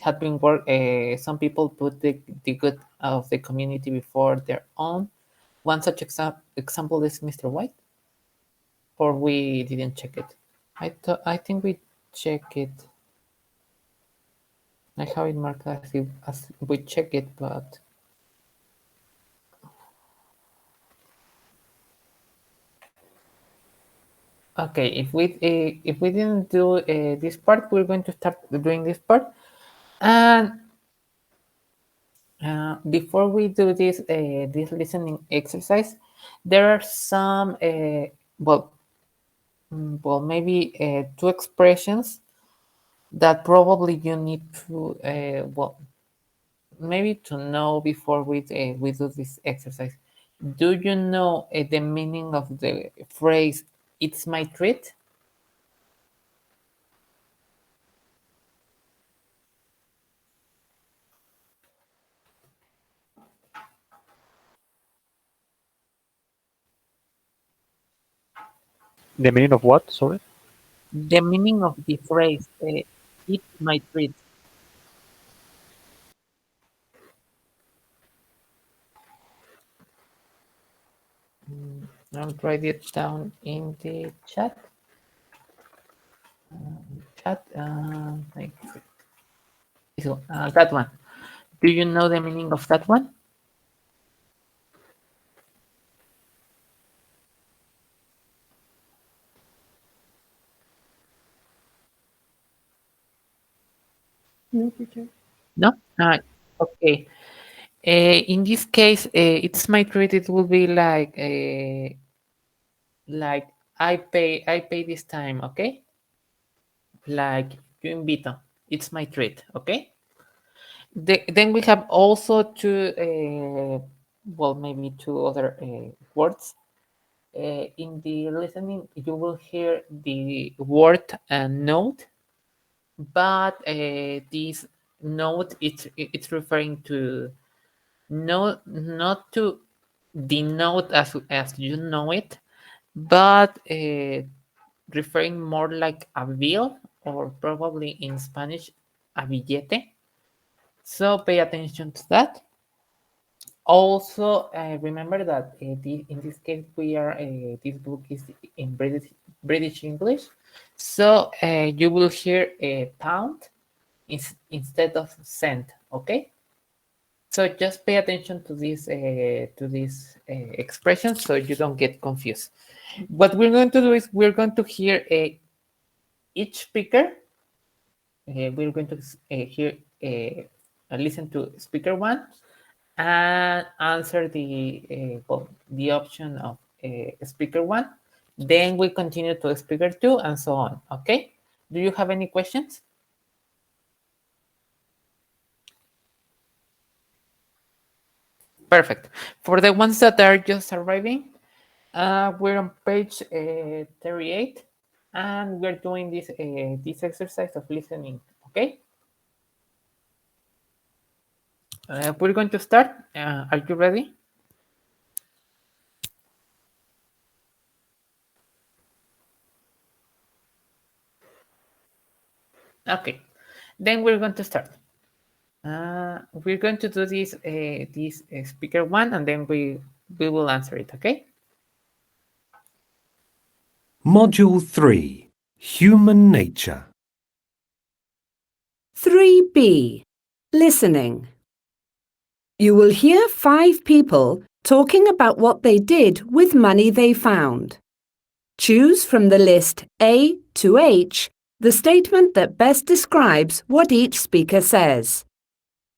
had been work. Some people put the good of the community before their own. One such example is Mr. White, or we didn't check it. I think we check it. I have it marked as we check it, but okay. If we didn't do this part, we're going to start doing this part. And before we do this listening exercise, there are some well maybe two expressions that probably you need to maybe to know before we do this exercise. Do you know the meaning of the phrase "It's my treat"? The meaning of what? Sorry. The meaning of the phrase "It's my treat." I'll write it down in the chat. Like, so, that one. Do you know the meaning of that one? No, teacher. No? Okay. In this case, it's my treat. It will be like I pay this time, okay? Like you invito. It's my treat, okay? Then we have also two, maybe two other words. In the listening, you will hear the word note, but this note it's referring to no, not to denote as you know it, but referring more like a bill, or probably in Spanish a billete. So pay attention to that. Also, remember that in this case we are this book is in British English, so you will hear a pound instead of cent. Okay. So just pay attention to this expression so you don't get confused. What we're going to do is we're going to hear each speaker. We're going to hear listen to speaker one and answer the option of speaker one. Then we continue to speaker two and so on. Okay. Do you have any questions? Perfect. For the ones that are just arriving, we're on page 38, and we're doing this exercise of listening. Okay. We're going to start. Are you ready? Okay. Then we're going to start. We're going to do this speaker one, and then we will answer it. Okay. Module 3. Human Nature. 3B. Listening. You will hear 5 people talking about what they did with money they found. Choose from the list A to H the statement that best describes what each speaker says.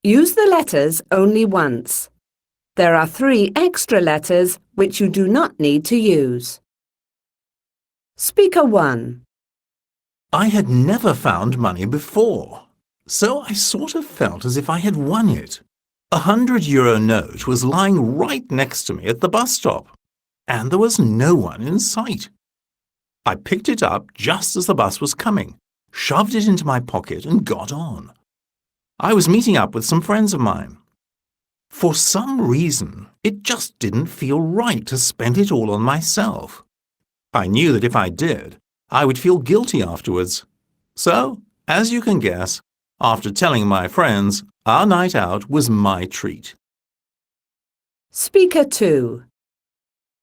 Use the letters only once. There are 3 extra letters which you do not need to use. Speaker 1. I had never found money before, so I sort of felt as if I had won it. A €100 note was lying right next to me at the bus stop, and there was no one in sight. I picked it up just as the bus was coming, shoved it into my pocket and got on. I was meeting up with some friends of mine. For some reason, it just didn't feel right to spend it all on myself. I knew that if I did, I would feel guilty afterwards. So, as you can guess, After telling my friends, our night out was my treat. Speaker 2.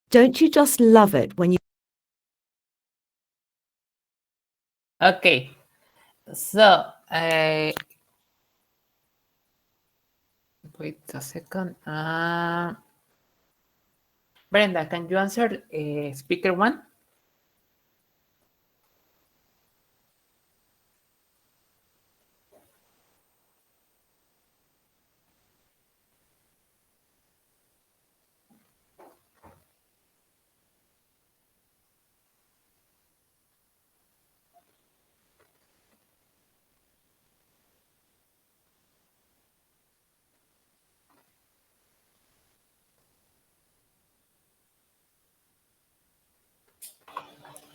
Don't you just love it when you Okay, so wait a second. Brenda, can you answer speaker 1?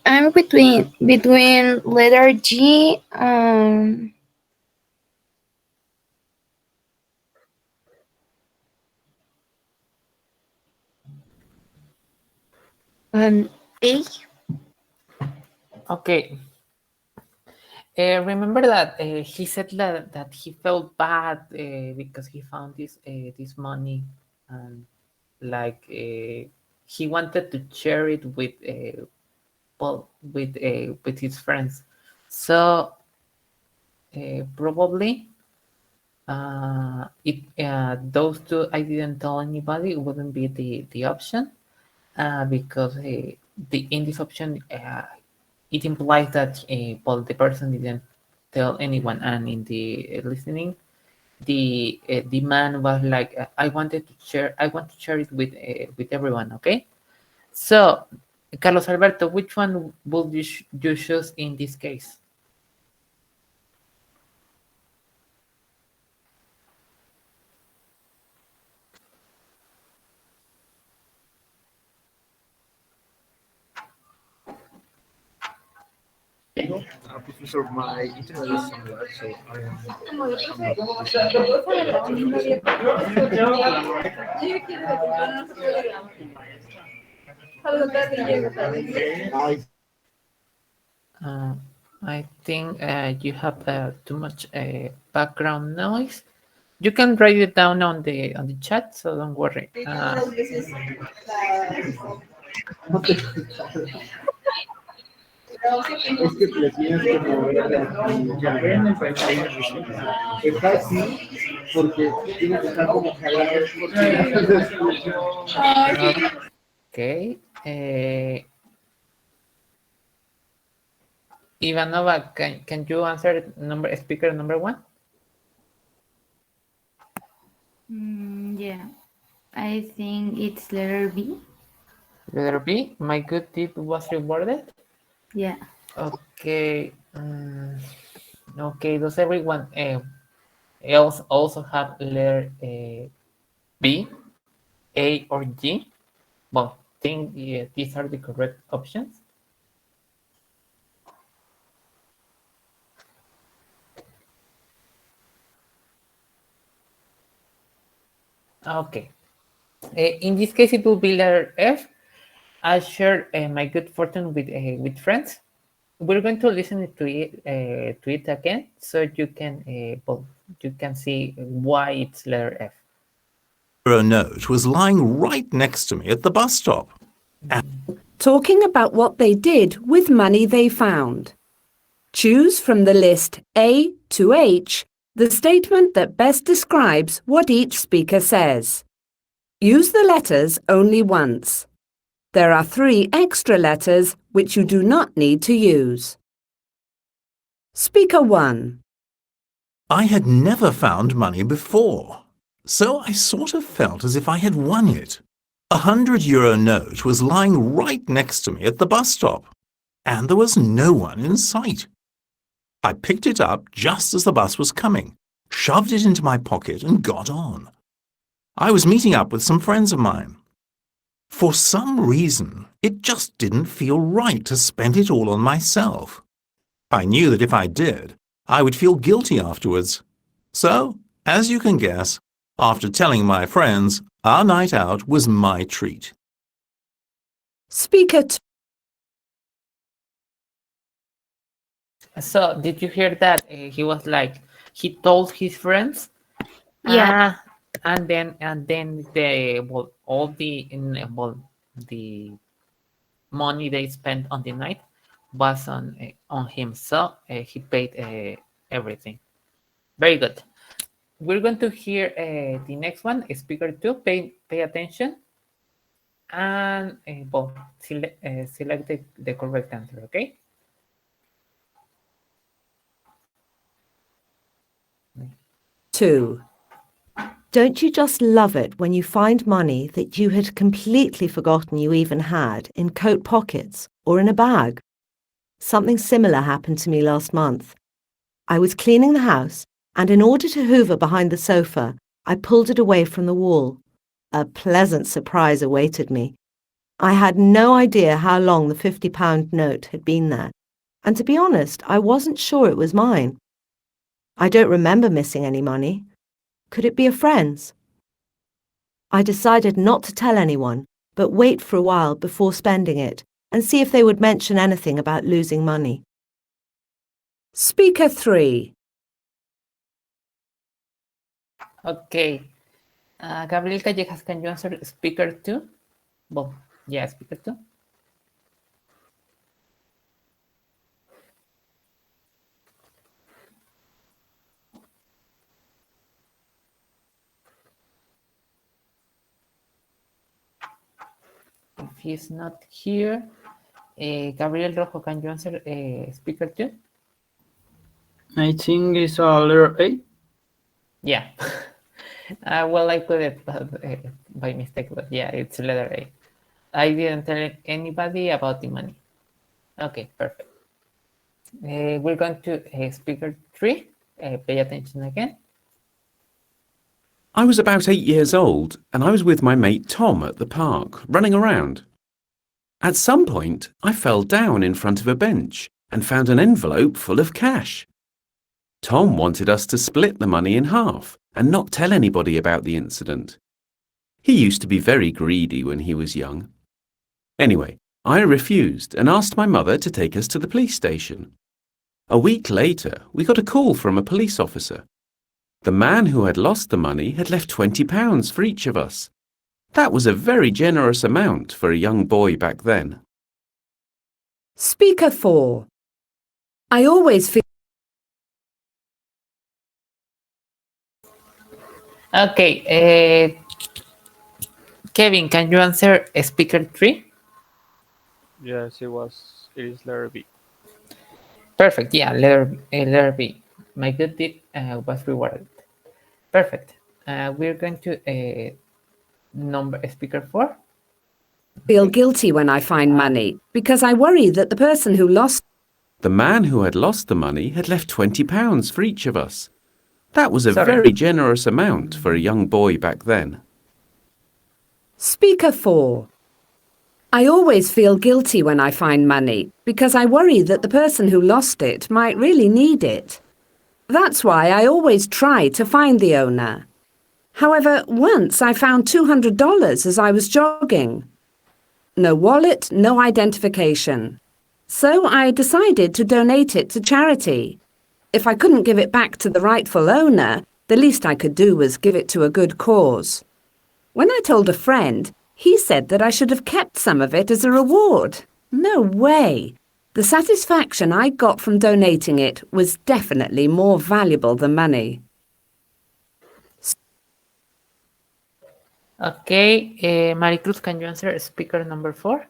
I'm between letter G and A. Okay. Remember that he said that he felt bad because he found this money, and like he wanted to share it with with his friends. So probably it those two I didn't tell anybody wouldn't be the option because the in this option it implies that well the person didn't tell anyone, and in the listening the man was like I want to share it with everyone. Okay, so Carlos Alberto, which one would you choose in this case? Professor, my internet is similar, so I am I uh, I think you have too much background noise. You can write it down on the chat, so don't worry. es que le tienes que mover está así porque tiene que estar como jalado. Okay. Ivanova, can you answer speaker number 1? Yeah, I think it's letter B. Letter B. My good deed was rewarded. Yeah. Okay. Okay. Does everyone else also have letter B, A, or G? Well, think these are the correct options. Okay. In this case, it will be letter F. I share my good fortune with friends. We're going to listen to it again, so you can you can see why it's letter F. A note was lying right next to me at the bus stop. Talking about what they did with money they found. Choose from the list A to H the statement that best describes what each speaker says. Use the letters only once. There are 3 extra letters which you do not need to use. Speaker 1. I had never found money before, so I sort of felt as if I had won it. A €100 note was lying right next to me at the bus stop, and there was no one in sight. I picked it up just as the bus was coming, shoved it into my pocket, and got on. I was meeting up with some friends of mine. For some reason, it just didn't feel right to spend it all on myself. I knew that if I did, I would feel guilty afterwards. So, as you can guess, after telling my friends, our night out was my treat. Speaker 2. So, did you hear that? He was like, he told his friends, Yeah. and then the all the the money they spent on the night was on him, so he paid everything. Very good. We're going to hear the next one, speaker two. Pay attention and select the correct answer. Okay. 2. Don't you just love it when you find money that you had completely forgotten you even had in coat pockets or in a bag? Something similar happened to me last month. I was cleaning the house, and in order to hoover behind the sofa, I pulled it away from the wall. A pleasant surprise awaited me. I had no idea how long the £50 note had been there, and to be honest, I wasn't sure it was mine. I don't remember missing any money. Could it be a friend's? I decided not to tell anyone, but wait for a while before spending it and see if they would mention anything about losing money. Speaker 3. Okay. Gabriel Callejas, can you answer speaker two? Well, yeah, speaker two. If he's not here, Gabriel Rojo, can you answer speaker two? I think it's a letter A. Yeah. Well, I put it by mistake, but yeah, it's letter A. I didn't tell anybody about the money. Okay, perfect. We're going to speaker three. Pay attention again. I was about 8 years old and I was with my mate Tom at the park, running around. At some point, I fell down in front of a bench and found an envelope full of cash. Tom wanted us to split the money in half and not tell anybody about the incident. He used to be very greedy when he was young. Anyway, I refused and asked my mother to take us to the police station. A week later, we got a call from a police officer. The man who had lost the money had left £20 for each of us. That was a very generous amount for a young boy back then. Speaker 4. I always feel... Okay, Kevin, can you answer speaker three? Yes, it is letter B. Perfect. Yeah, letter B. My good deed was rewarded. Perfect. We're going to number speaker four. feel guilty when I find money because I worry that the person who lost... The man who had lost the money had left £20 for each of us. That was a Sorry. very generous amount for a young boy back then. Speaker 4. I always feel guilty when I find money because I worry that the person who lost it might really need it. That's why I always try to find the owner. However, once I found $200 as I was jogging. No wallet, no identification. So I decided to donate it to charity. If I couldn't give it back to the rightful owner, the least I could do was give it to a good cause. When I told a friend, he said that I should have kept some of it as a reward. No way! The satisfaction I got from donating it was definitely more valuable than money. Okay, Maricruz, can you answer speaker number four?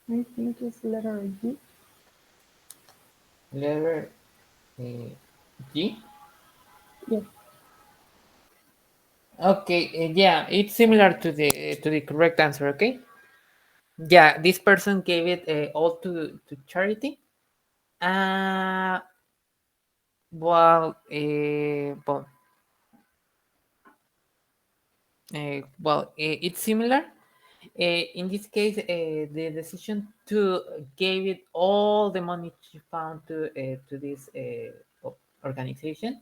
I think it's letter G. Letter G. Yes. Okay, yeah, it's similar to the correct answer. Okay. Yeah, this person gave it all to charity. Well, it's similar. In this case, the decision to give it all the money she found to this organization,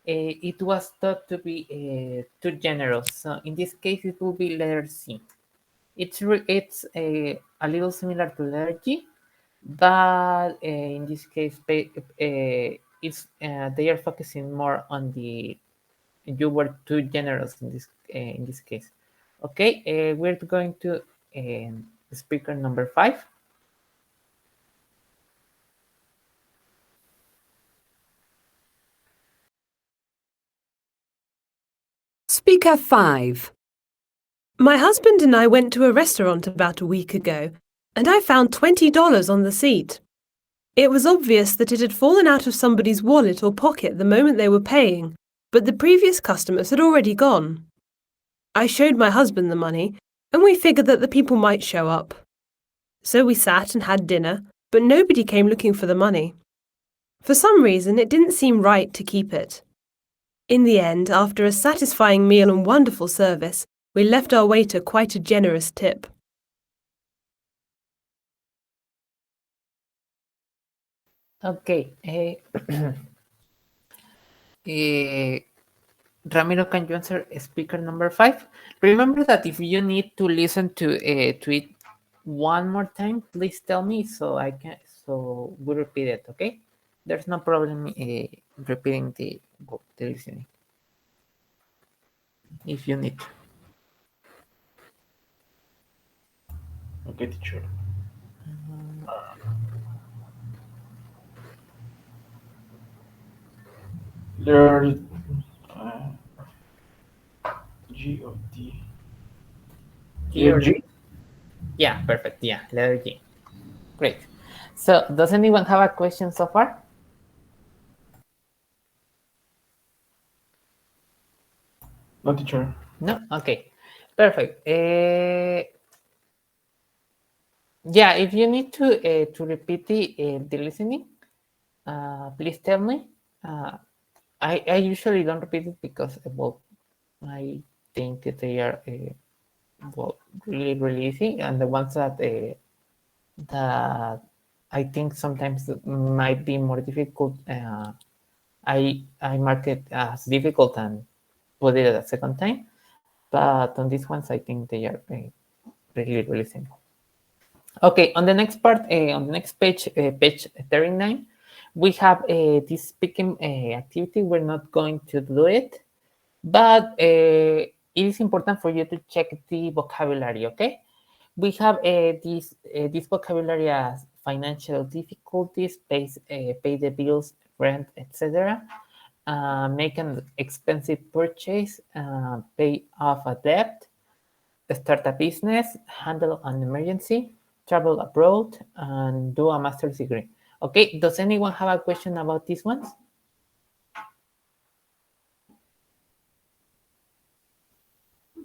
it was thought to be too generous. So in this case, it will be letter C. It's a little similar to letter G, but in this case, they are focusing more on the you were too generous in this case. Okay, we're going to speaker number 5. Speaker 5. My husband and I went to a restaurant about a week ago, and I found $20 on the seat. It was obvious that it had fallen out of somebody's wallet or pocket the moment they were paying, but the previous customers had already gone. I showed my husband the money, and we figured that the people might show up. So we sat and had dinner, but nobody came looking for the money. For some reason, it didn't seem right to keep it. In the end, after a satisfying meal and wonderful service, we left our waiter quite a generous tip. Okay. Ramiro, can you answer speaker number 5? Remember that if you need to listen to it one more time, please tell me so we repeat it. Okay? There's no problem repeating the listening if you need. Okay, teacher. Letter G of D. Letter G? Yeah, perfect. Yeah, letter G. Great. So, does anyone have a question so far? No, teacher. No? Okay. Perfect. Yeah, if you need to repeat the listening, please tell me. I usually don't repeat it because well, I think that they are well really easy, and the ones that I think sometimes might be more difficult. I mark it as difficult and put it a second time, but on these ones I think they are really simple. Okay, on the next part, on the next page, page 39, we have this speaking activity. We're not going to do it, but it is important for you to check the vocabulary, okay? We have this vocabulary as financial difficulties, pay the bills, rent, etc. Make an expensive purchase, pay off a debt, start a business, handle an emergency, travel abroad, and do a master's degree. Okay, does anyone have a question about these ones?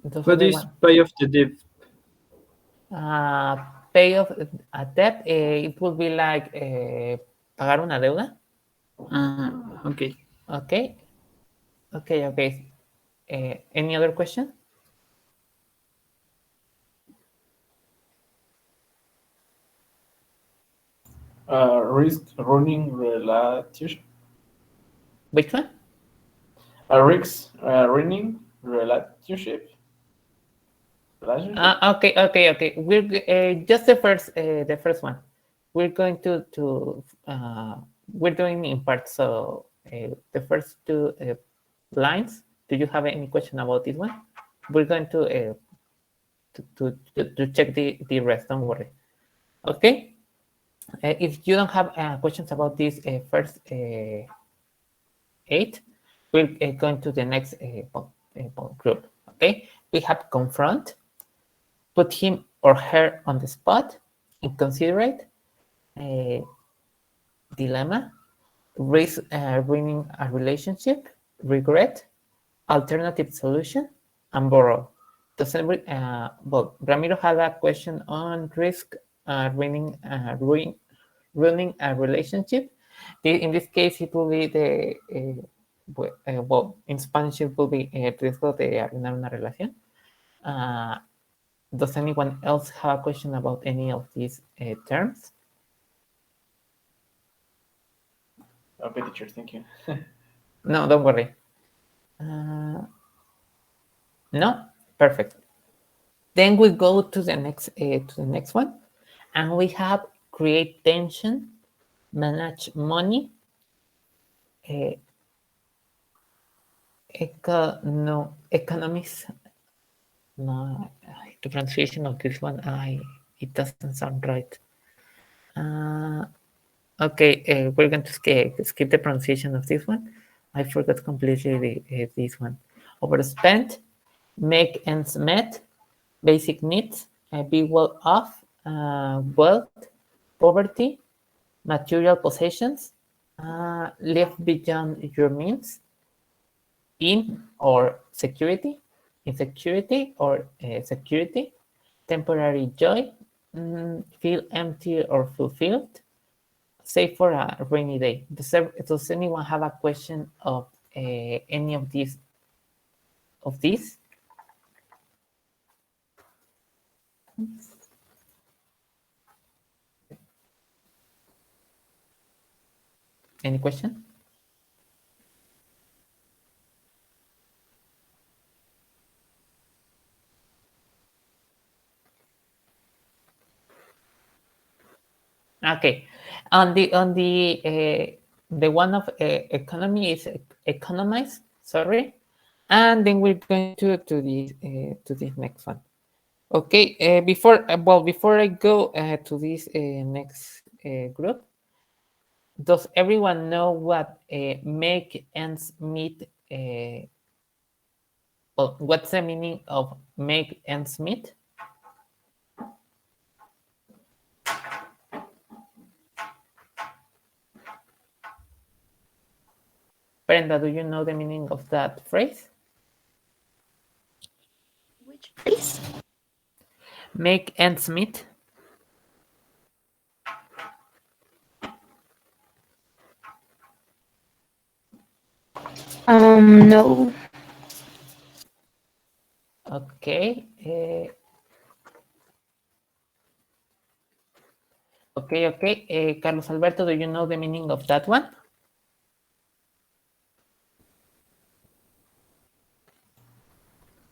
What is pay off the debt? Pay off a debt, it will be like pagar una deuda. Okay. Okay, okay. Any other question? Risk running relationship. Which one? Risk running relationship. Okay. We're just the first one. We're going to we're doing in parts. So the first two lines. Do you have any question about this one? We're going to check the rest. Don't worry. Okay. If you don't have questions about this first 8, we're going to the next group. Okay. We have confront, put him or her on the spot, inconsiderate, dilemma, risk ruining a relationship, regret, alternative solution, and borrow. Well, Ramiro had a question on risk ruining a relationship. In this case, it will be well, in Spanish it will be riesgo de arruinar una relación. Does anyone else have a question about any of these terms? Okay, teacher, thank you. No, don't worry. No? Perfect. Then we go to the next one, and we have create tension, manage money, economics. No, the pronunciation of this one, it doesn't sound right. Okay, we're going to skip the pronunciation of this one. I forgot completely this one. Overspend, make ends met, basic needs, be well off, wealth, poverty, material possessions, live beyond your means, in or security, insecurity or security, temporary joy, feel empty or fulfilled, save for a rainy day. Does anyone have a question of any of these? Of these? Any question? Okay, on the one of economy is economize. Sorry, and then we're going to this next one. Okay, before I go to this next group, does everyone know what make ends meet? Well, what's the meaning of make ends meet? Brenda, do you know the meaning of that phrase? Which place? Make ends meet. No. Okay. Okay. Carlos Alberto, do you know the meaning of that one?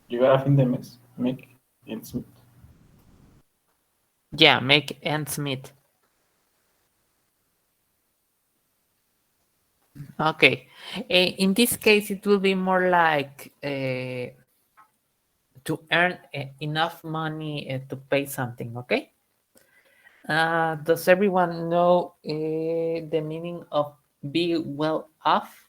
Llegar a fin de mes. Make ends meet. Yeah, make ends meet. Okay. In this case, it will be more like to earn enough money to pay something, okay? Does everyone know the meaning of be well off?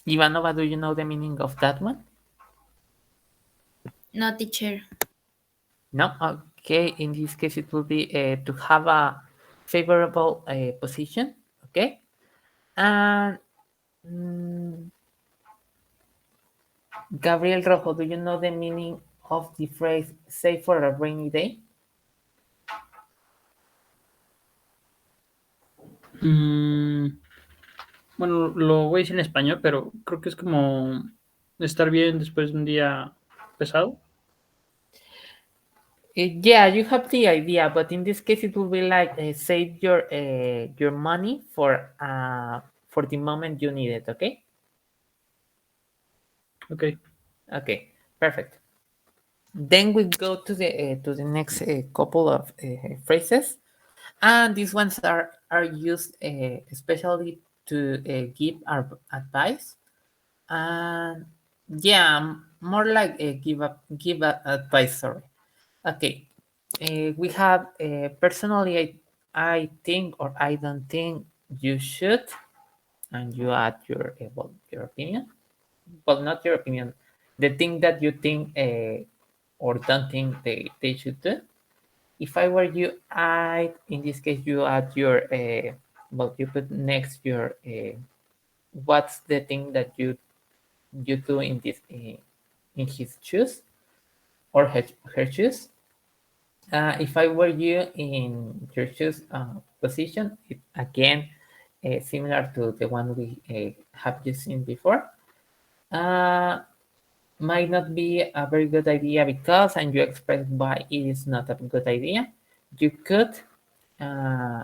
Ivanova, do you know the meaning of that one? No, teacher. No? Okay, in this case, it will be to have a favorable position, okay? And Gabriel Rojo, do you know the meaning of the phrase save for a rainy day? Bueno, lo voy a decir en español, pero creo que es como estar bien después de un día pesado. Yeah, you have the idea, but in this case, it will be like save your money for the moment you need it. Okay. Okay. Okay. Perfect. Then we go to the next couple of phrases, and these ones are used especially to give our advice, and yeah, more like give advice. Sorry. Okay. We have personally, I think or I don't think you should, and you add your opinion. Well, not your opinion, the thing that you think or don't think they should do. If I were you, I in this case you add your you put next your what's the thing that you do in this in his shoes or her shoes. If I were you in your shoes position, again, similar to the one we have just seen before, might not be a very good idea because, and you express why it is not a good idea. You could, uh,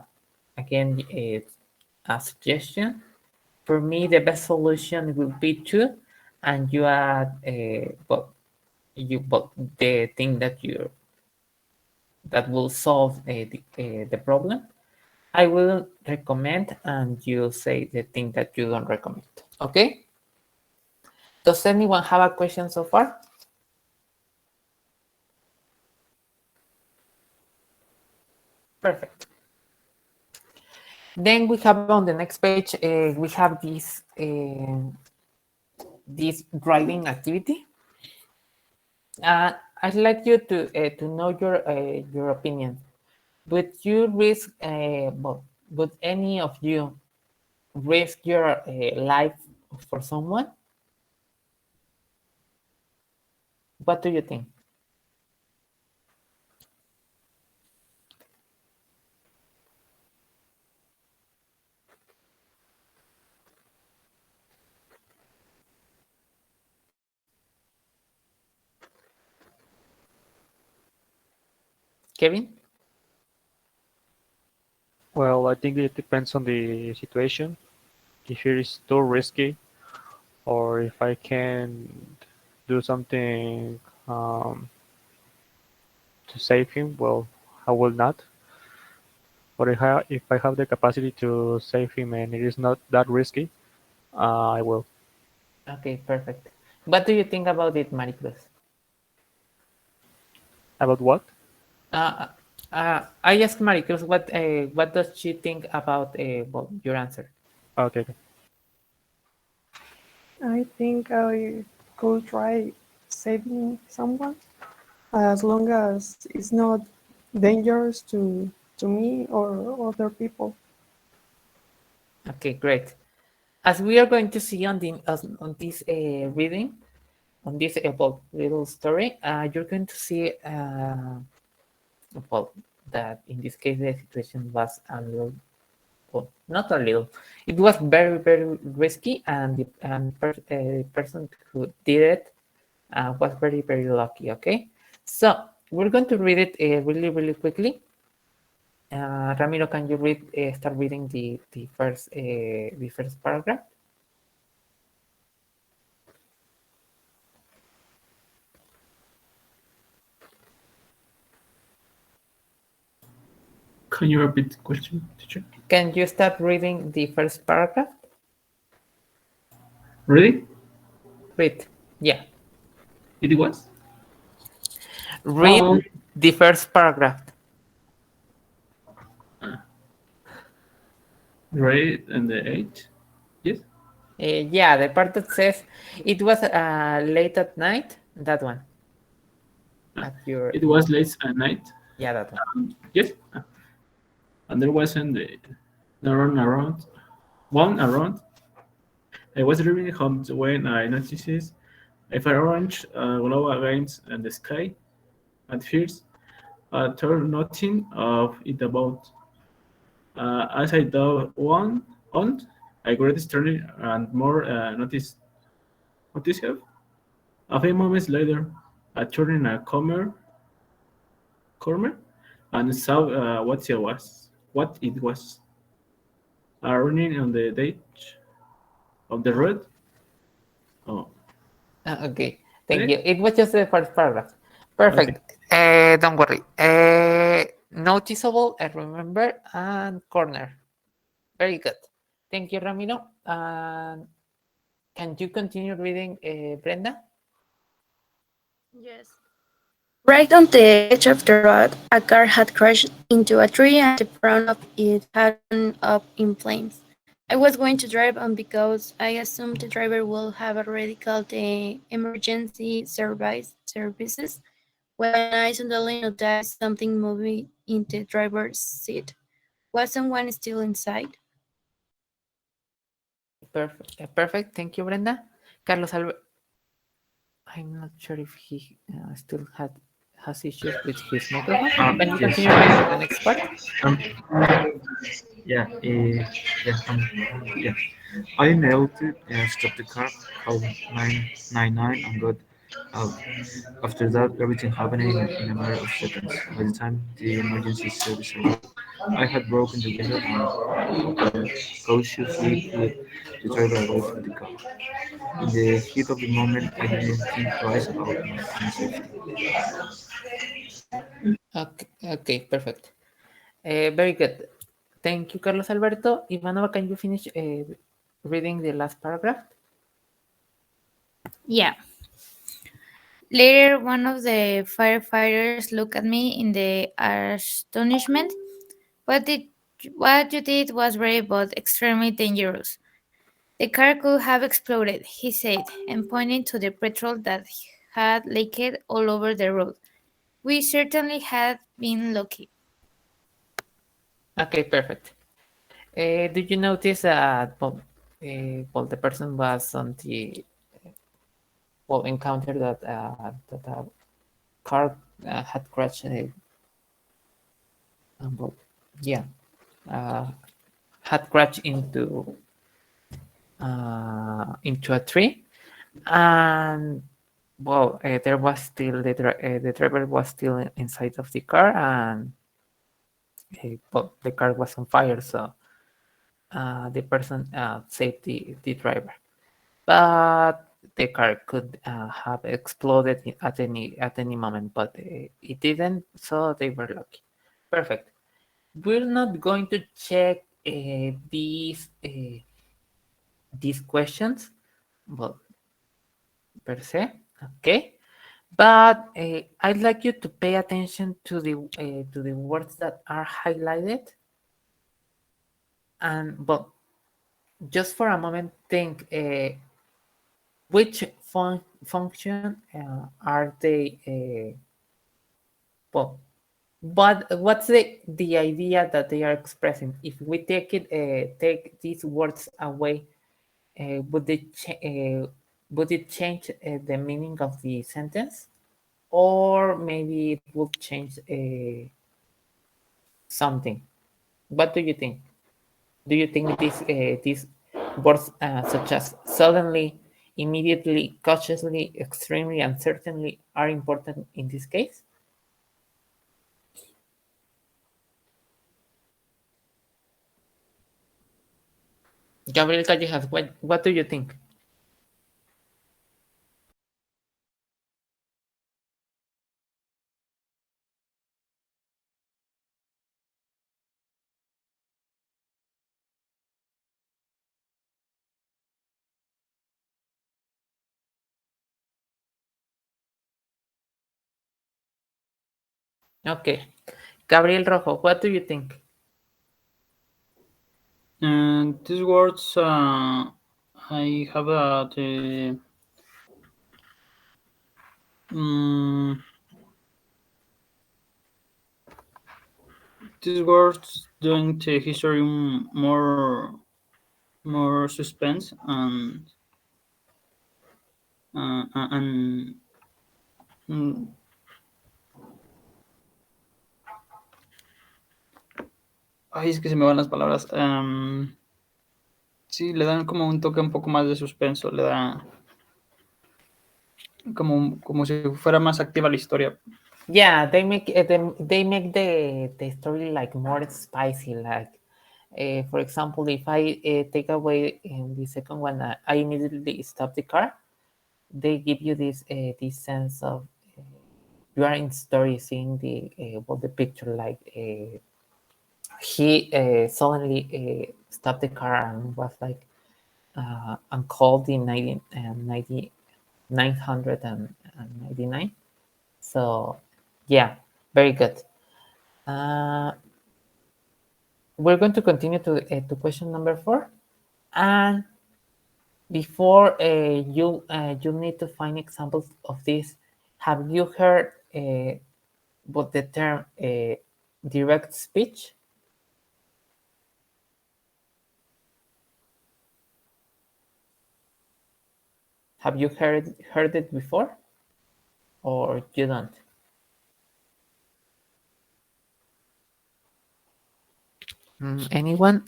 again, it's a suggestion. For me, the best solution would be to, and you add, well, but the thing that will solve the problem. I will recommend, and you say the thing that you don't recommend. Okay? Does anyone have a question so far? Perfect. Then we have on the next page, we have this driving activity. I'd like you to know your opinion. Would you risk, would any of you risk your life for someone? What do you think? Kevin? Well, I think it depends on the situation. If it is too risky, or if I can do something to save him, well, I will not. But if I have the capacity to save him and it is not that risky, I will. Okay, perfect. What do you think about it, Maricruz? About what? I asked Maricruz what does she think about well, your answer? Okay. I think I could try saving someone as long as it's not dangerous to me or other people. Okay, great. As we are going to see on this reading, on this well, little story, you're going to see well, that in this case the situation was a little, well, not a little, it was very very risky, and the person who did it was very very lucky. Okay, so we're going to read it really really quickly. Ramiro, can you start reading the first paragraph? Can you repeat the question, teacher? Can you start reading the first paragraph? Ready? Read. Yeah. It was? Read the first paragraph. Right and the 8? Yes? Yeah, the part that says it was late at night. That one. At your. It was late at night? Yeah, that one. Yes? And there wasn't one around. I was driving home when I noticed a fire orange glow against the sky. At first, I thought nothing of it about. As I drove on, I grew stronger and more notice have. A few moments later, I turned in a corner and saw what it was. Running on the edge of the road. Oh. Okay, thank you. It was just the first paragraph. Perfect. Okay. Don't worry. Noticeable, I remember, and corner. Very good. Thank you, Ramiro. Can you continue reading, Brenda? Yes. Right on the edge of the road, a car had crashed into a tree and the front of it had gone up in flames. I was going to drive on because I assumed the driver would have already called the emergency services when I suddenly noticed something moving in the driver's seat. Was someone still inside? Perfect. Perfect. Thank you, Brenda. Carlos I'm not sure if he still has issues with his microphone. Can you continue reading the next part? Yeah, yeah, yeah. I knelt, stopped the car, called 999, and got out. After that, everything happened in a matter of seconds. By the time the emergency service arrived, I had broken the window and cautiously put the driver away from the car. In the heat of the moment, I didn't think twice about my own safety. Okay, perfect. Very good. Thank you, Carlos Alberto. Ivanova, can you finish reading the last paragraph? Yeah. Later, one of the firefighters looked at me in the astonishment. What did what you did was brave but extremely dangerous. The car could have exploded, he said, and pointing to the petrol that had leaked all over the road. We certainly had been lucky. Okay, perfect. Did you notice that well, the person was on the encounter that a car had crashed? Well, yeah, uh, had crashed into a tree, and well, there was still the driver was still inside of the car, and well, the car was on fire, so the person saved the driver. But the car could have exploded at any moment, but it didn't, so they were lucky. Perfect. We're not going to check these questions, well, per se, okay. But I'd like you to pay attention to the words that are highlighted, and well, just for a moment, think which function are they? Well, but what's the idea that they are expressing? If we take these words away, would it change the meaning of the sentence, or maybe it would change something? What do you think? Do you think these words such as suddenly, immediately, cautiously, extremely, and certainly are important in this case? Gabriel Callejas, what do you think? Okay. Gabriel Rojo, what do you think? And these words, I have the um, these words doing the history more suspense and mm, ay, es que se me van las palabras. Sí, le dan como un toque un poco más de suspenso, le da como si fuera más activa la historia. Yeah, they make the story like more spicy. Like, for example, if I take away in the second one, I immediately stop the car. They give you this sense of you are in story, seeing the picture, like he suddenly stopped the car and was like and called the 999. So yeah, very good. Uh, we're going to continue to question number 4, and before you need to find examples of this. Have you heard what the term direct speech? Have you heard it before, or you don't? Anyone?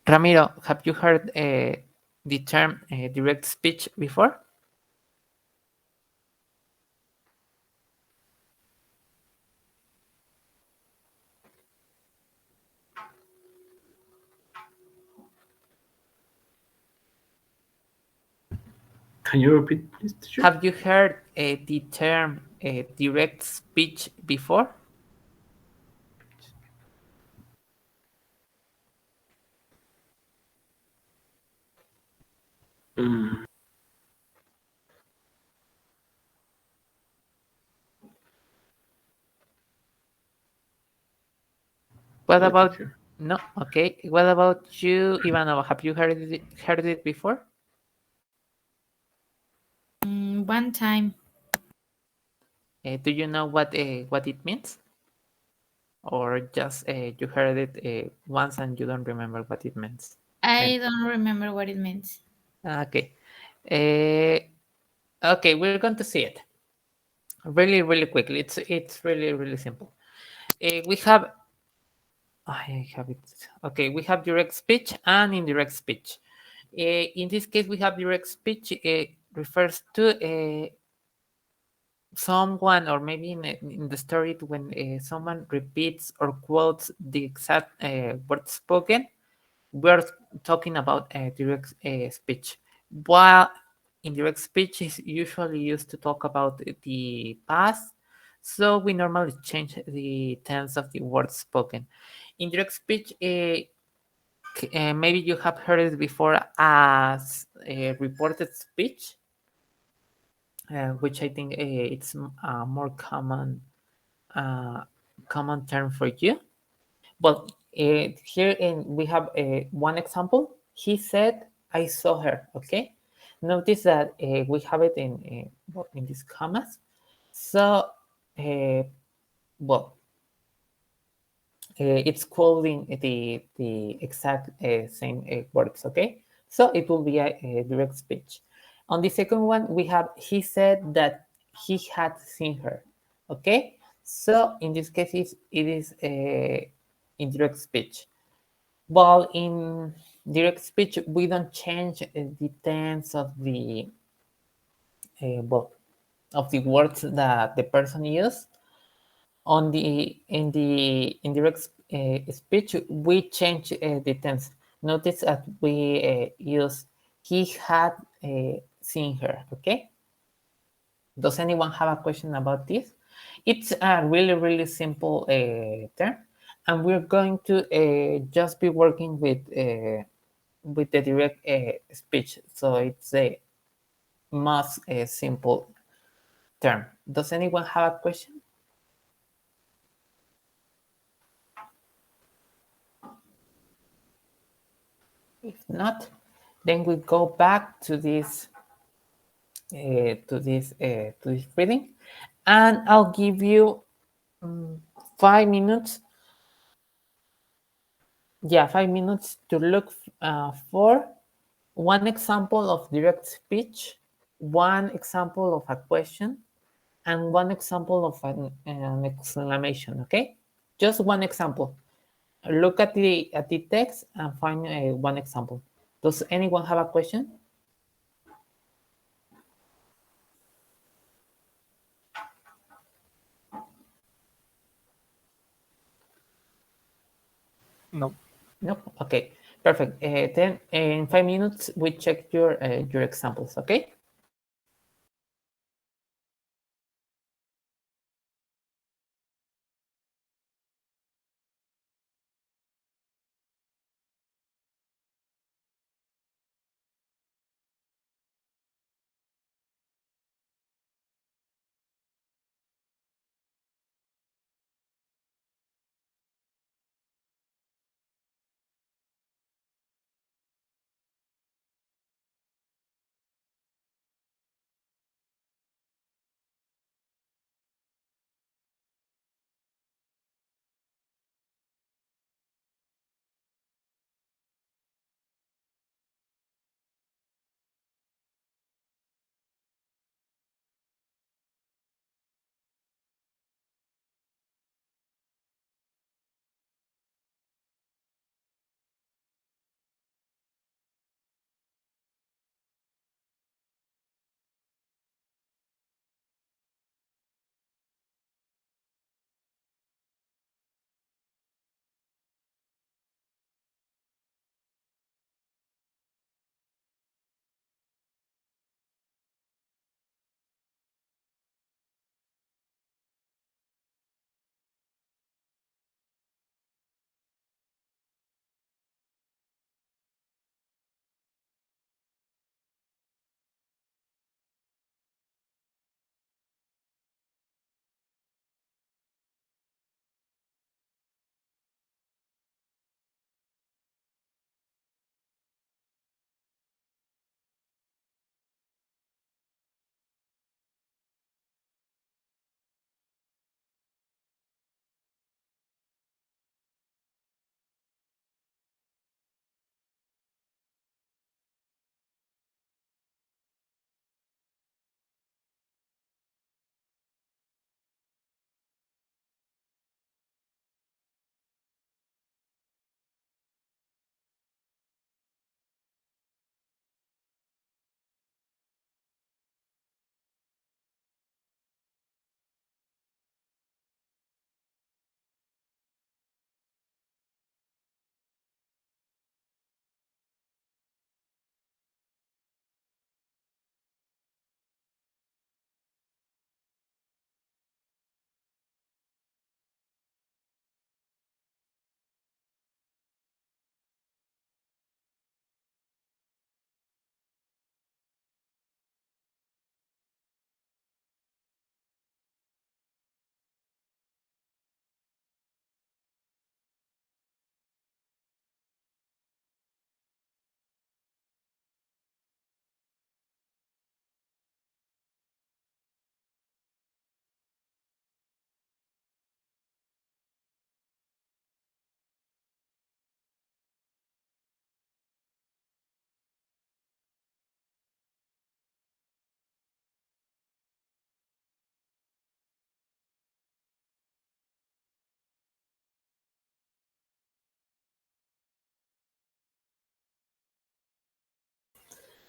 Ramiro, have you heard the term direct speech before? Can you repeat, please, teacher? Have you heard the term direct speech before? Mm, What no, about teacher. no? Okay. What about you, Ivanova? Have you heard it before? One time. Do you know what it means, or just you heard it once and you don't remember what it means? I don't remember what it means. Okay. Uh, okay, we're going to see it really quickly. It's really simple. We have I have it. Okay, we have direct speech and indirect speech. In this case, we have direct speech refers to someone, or maybe in the story, when someone repeats or quotes the exact word spoken. We're talking about direct speech, while indirect speech is usually used to talk about the past, so we normally change the tense of the word spoken. Indirect speech, maybe you have heard it before as reported speech, which I think it's a more uh, common term for you. Well, here we have one example. He said, "I saw her." Okay, notice that we have it in these commas. So, uh, well, it's quoting the exact same words. Okay, so it will be a direct speech. On the second one, we have he said that he had seen her. Okay, so in this case, it is indirect speech. Well, in direct speech, we don't change the tense of well, of the words that the person used. On the in the indirect speech, we change the tense. Notice that we use he had seen her. Okay. Does anyone have a question about this? It's a really simple term, and we're going to just be working with the direct speech. So it's a most simple term. Does anyone have a question? If not, then we go back to this reading, and I'll give you 5 minutes. Yeah, 5 minutes to look for one example of direct speech, one example of a question, and one example of an exclamation. Okay, just one example. Look at the text and find one example. Does anyone have a question? No. Nope. Okay, perfect. Then in 5 minutes we check your examples. Okay.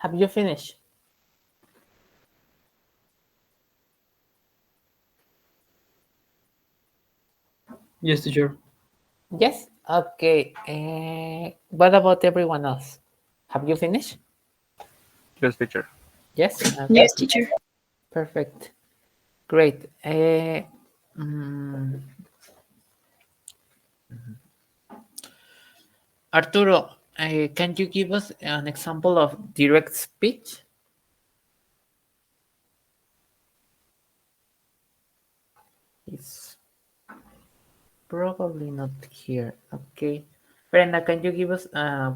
Have you finished? Yes, teacher. Yes? Okay. What about everyone else? Have you finished? Yes, teacher. Yes? Okay. Yes, teacher. Perfect. Great. Mm, Arturo, can you give us an example of direct speech? It's probably not here. Okay. Brenda, can you give us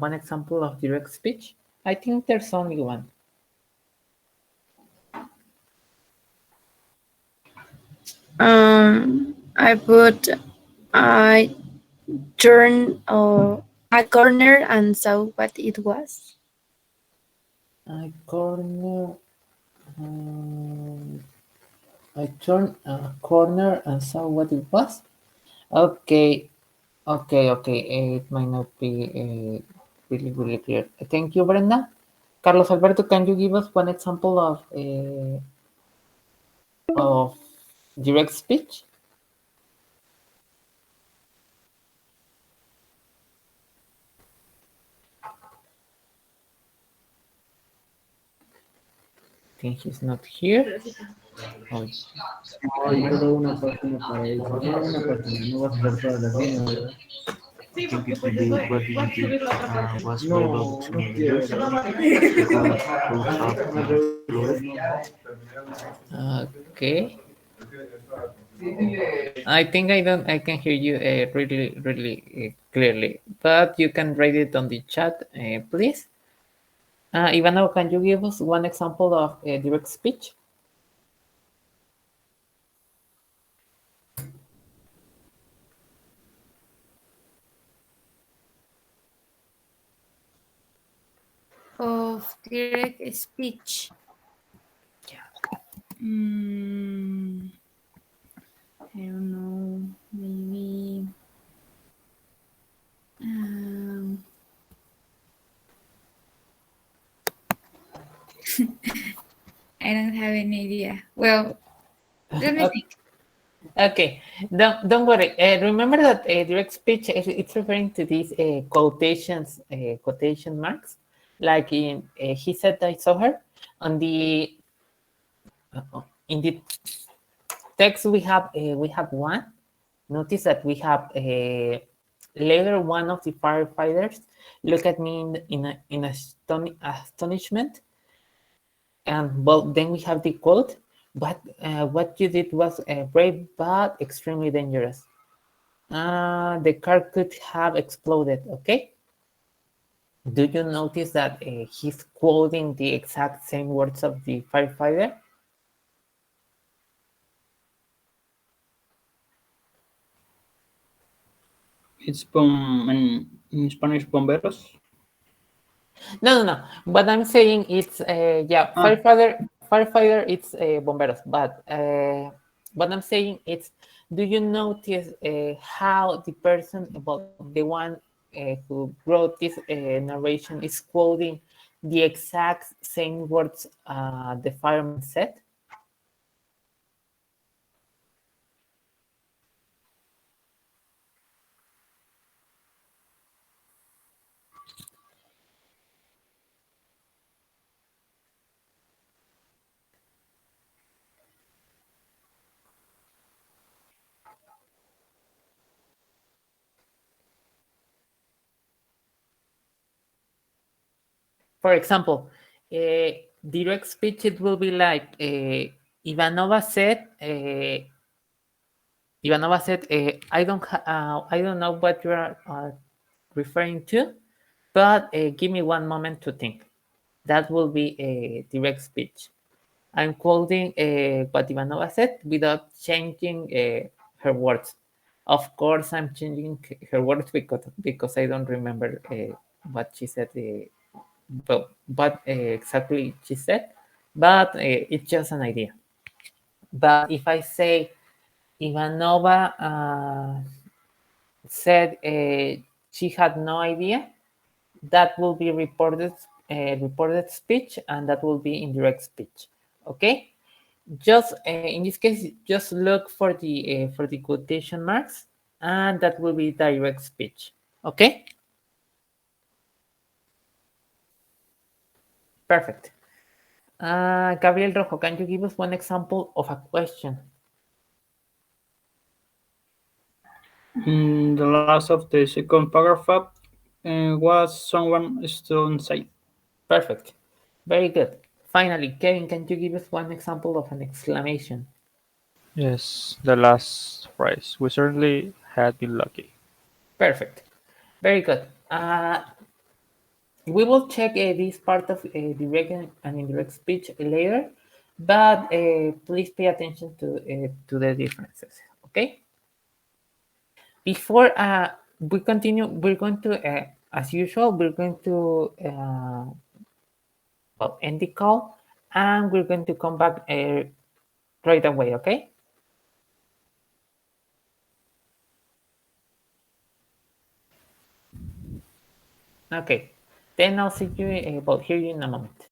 one example of direct speech? I think there's only one. I put I turned a corner and saw what it was. I corner. Um, I turned a corner and saw what it was. Okay, okay. It might not be really clear. Thank you, Brenda. Carlos Alberto, can you give us one example of direct speech? I think he's not here. Oh, Ay, solo una página para eso. Solo una página, no vas a hacer todas las líneas, ¿verdad? I think it would be what you did was very No, loaded to no me quiero. dangerous because both have fluid. okay. I think I can hear you really clearly, but you can write it on the chat, please. Ivano, can you give us one example of direct speech? Of direct speech. Mm, I don't know. Maybe. Um, I don't have any idea. Well, let me think. Okay, don't worry. Remember that direct speech it's referring to these quotation marks, like in he said I saw her on the in the text we have one. Notice that we have later one of the firefighters look at me in astonishment, and well then we have the quote. But what you did was brave but extremely dangerous. The car could have exploded. Okay. Do you notice that he's quoting the exact same words of the firefighter? It's in Spanish, bomberos. No. What I'm saying it's yeah, firefighter. It's bomberos. But what I'm saying it's, do you notice how the person, well, the one who wrote this narration is quoting the exact same words the fireman said? For example, direct speech, it will be like Ivanova said. I don't know what you are referring to, but give me one moment to think. That will be a direct speech. I'm quoting what Ivanova said without changing her words. Of course, I'm changing her words because I don't remember what she said. Well, what exactly she said, but it's just an idea. But if I say Ivanova said she had no idea, that will be reported reported speech, and that will be indirect speech. Okay, just in this case, just look for the quotation marks, and that will be direct speech. Okay, perfect. Gabriel Rojo, can you give us one example of a question? In the last of the second paragraph, was someone still inside? Perfect. Very good. Finally, Kevin, can you give us one example of an exclamation? Yes, the last phrase. We certainly had been lucky. Perfect. Very good. We will check this part of direct and indirect speech later, but please pay attention to the differences. Okay. Before we continue, we're going to, as usual, we're going to well, end the call, and we're going to come back right away. Okay. Okay. Then I'll see you. Well, hear you in a moment.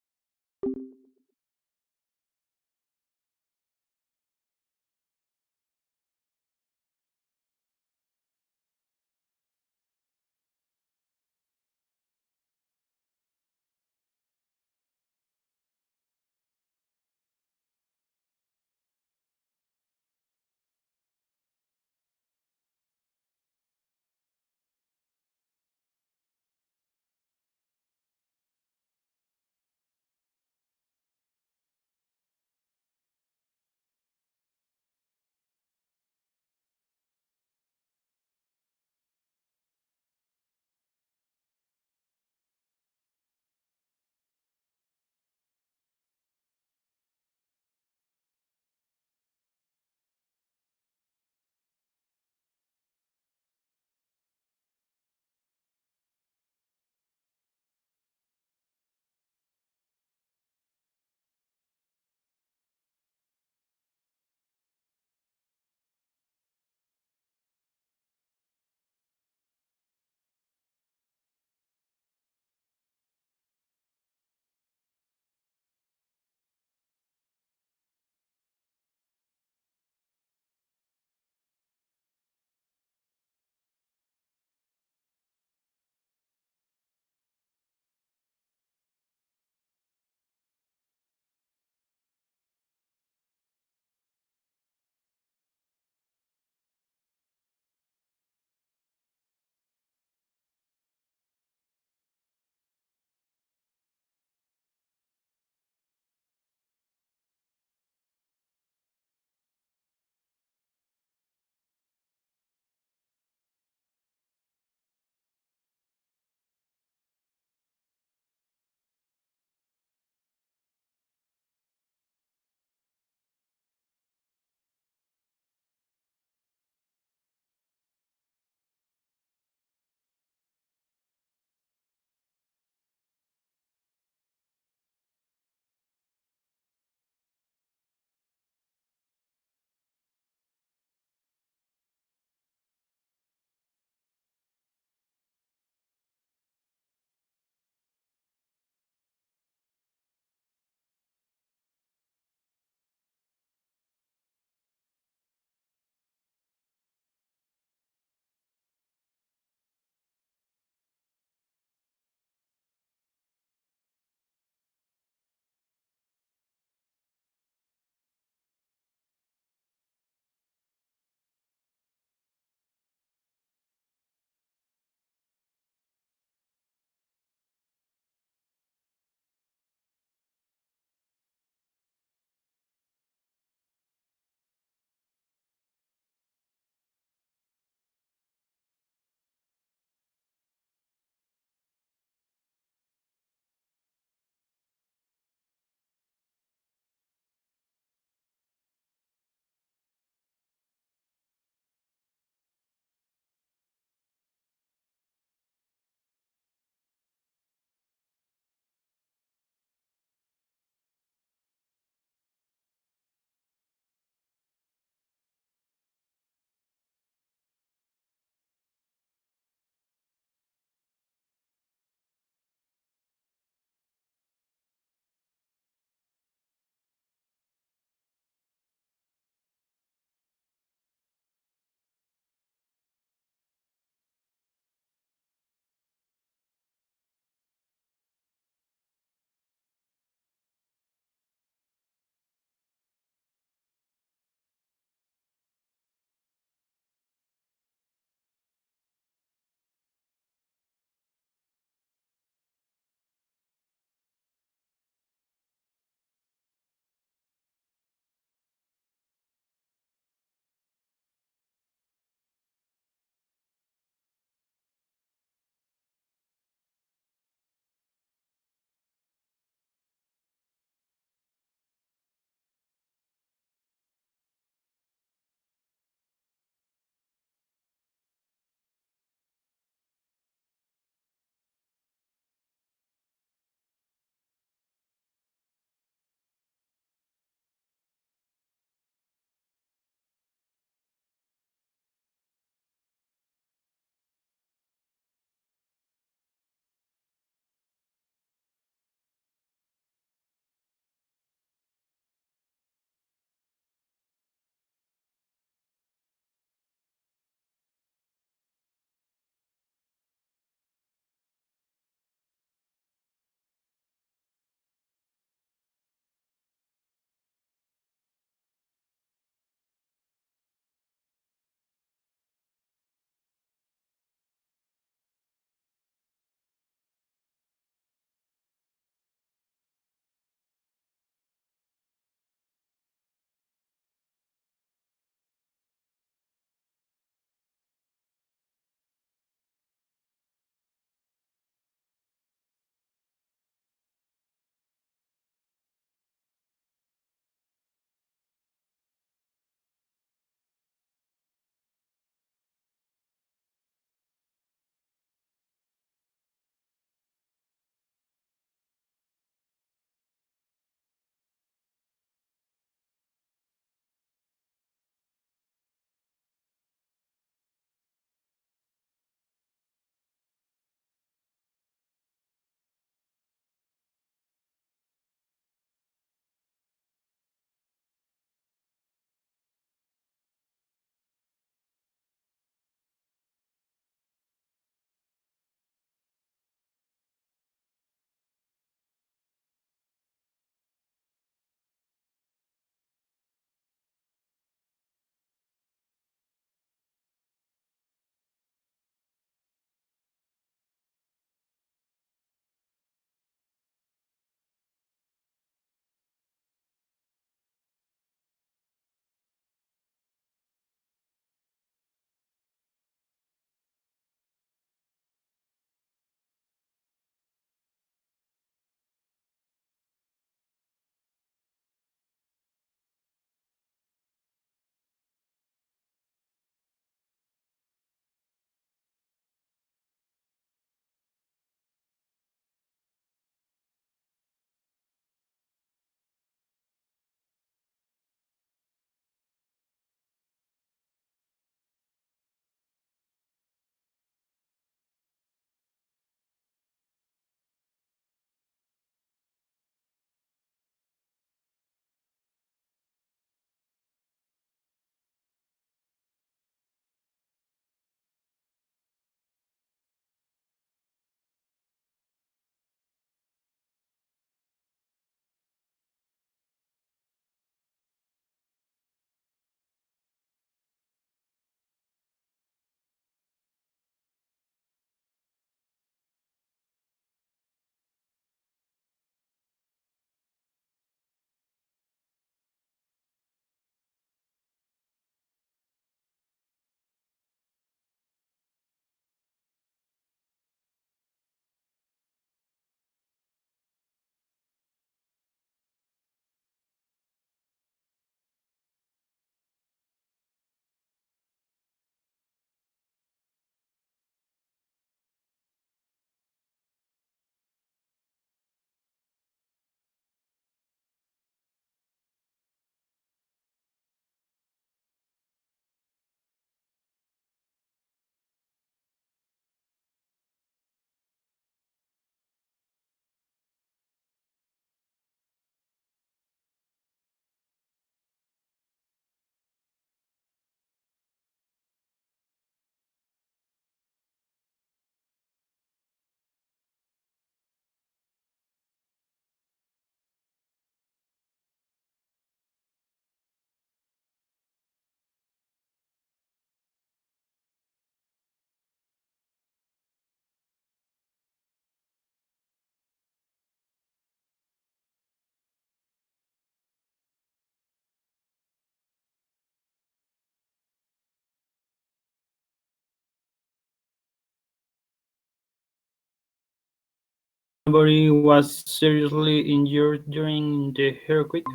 Nobody was seriously injured during the earthquake.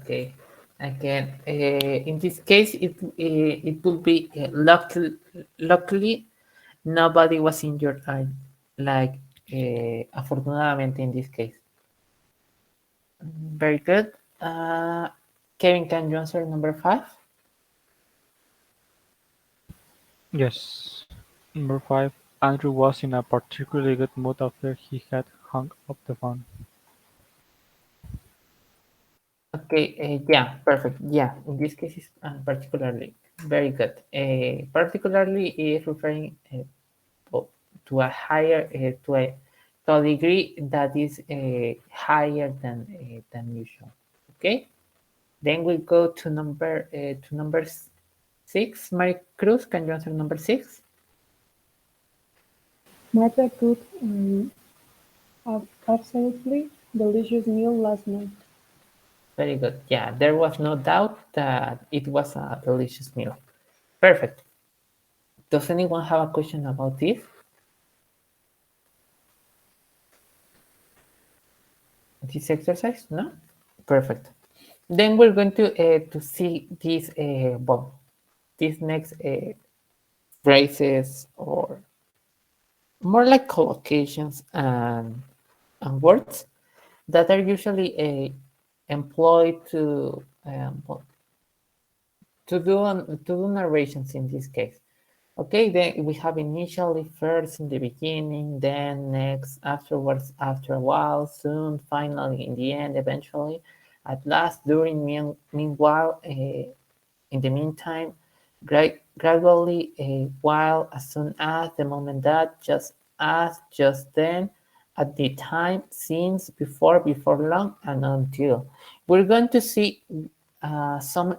Okay, again, in this case, it would be luckily nobody was injured. Like afortunadamente in this case. Very good. Kevin, can you answer number 5? Yes. Number 5. Andrew was in a particularly good mood after he had hung up the phone. Okay, yeah, perfect. Yeah, in this case, is particularly very good. Particularly is referring to a higher, to a degree that is higher than usual. Okay, then we go to number 6. Mary Cruz, can you answer number 6? Martha cooked absolutely delicious meal last night. Very good. Yeah, there was no doubt that it was a delicious meal. Perfect. Does anyone have a question about this exercise? No? Perfect. Then we're going to see these these next phrases, or more like collocations and words that are usually employed to do narrations in this case. Okay, then we have initially, first, in the beginning, then, next, afterwards, after a while, soon, finally, in the end, eventually, at last, during, meanwhile, in the meantime, gradually, while, as soon as, the moment that, just as, just then, at the time, since, before long, and until. We're going to see some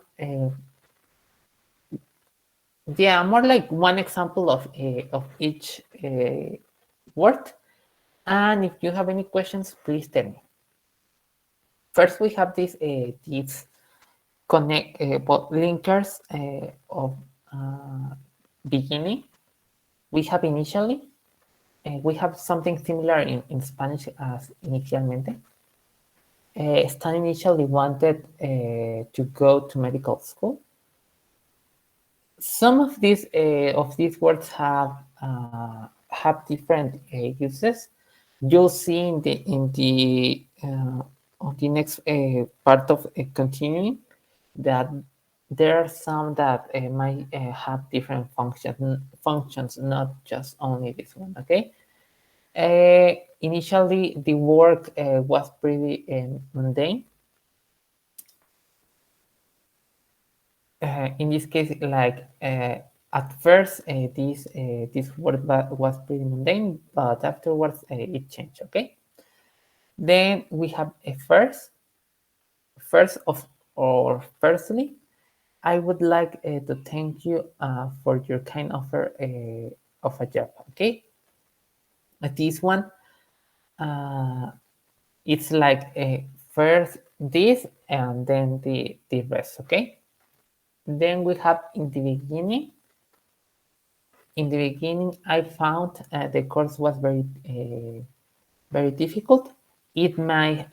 yeah, more like one example of each word. And if you have any questions, please tell me. First, we have these connect linkers of beginning. We have initially. We have something similar in Spanish as inicialmente. Stan initially wanted to go to medical school. Some of these words have different uses. You'll see on the next part of continuing that there are some that might have different functions, not just only this one. Okay. Initially, the work was pretty mundane. In this case, like at first, this word was pretty mundane, but afterwards it changed. Okay. Then we have a first of or firstly. I would like to thank you for your kind offer of a job. Okay. This one, uh, it's like first this and then the rest. Okay. Then we have in the beginning. In the beginning, I found the course was very difficult. It might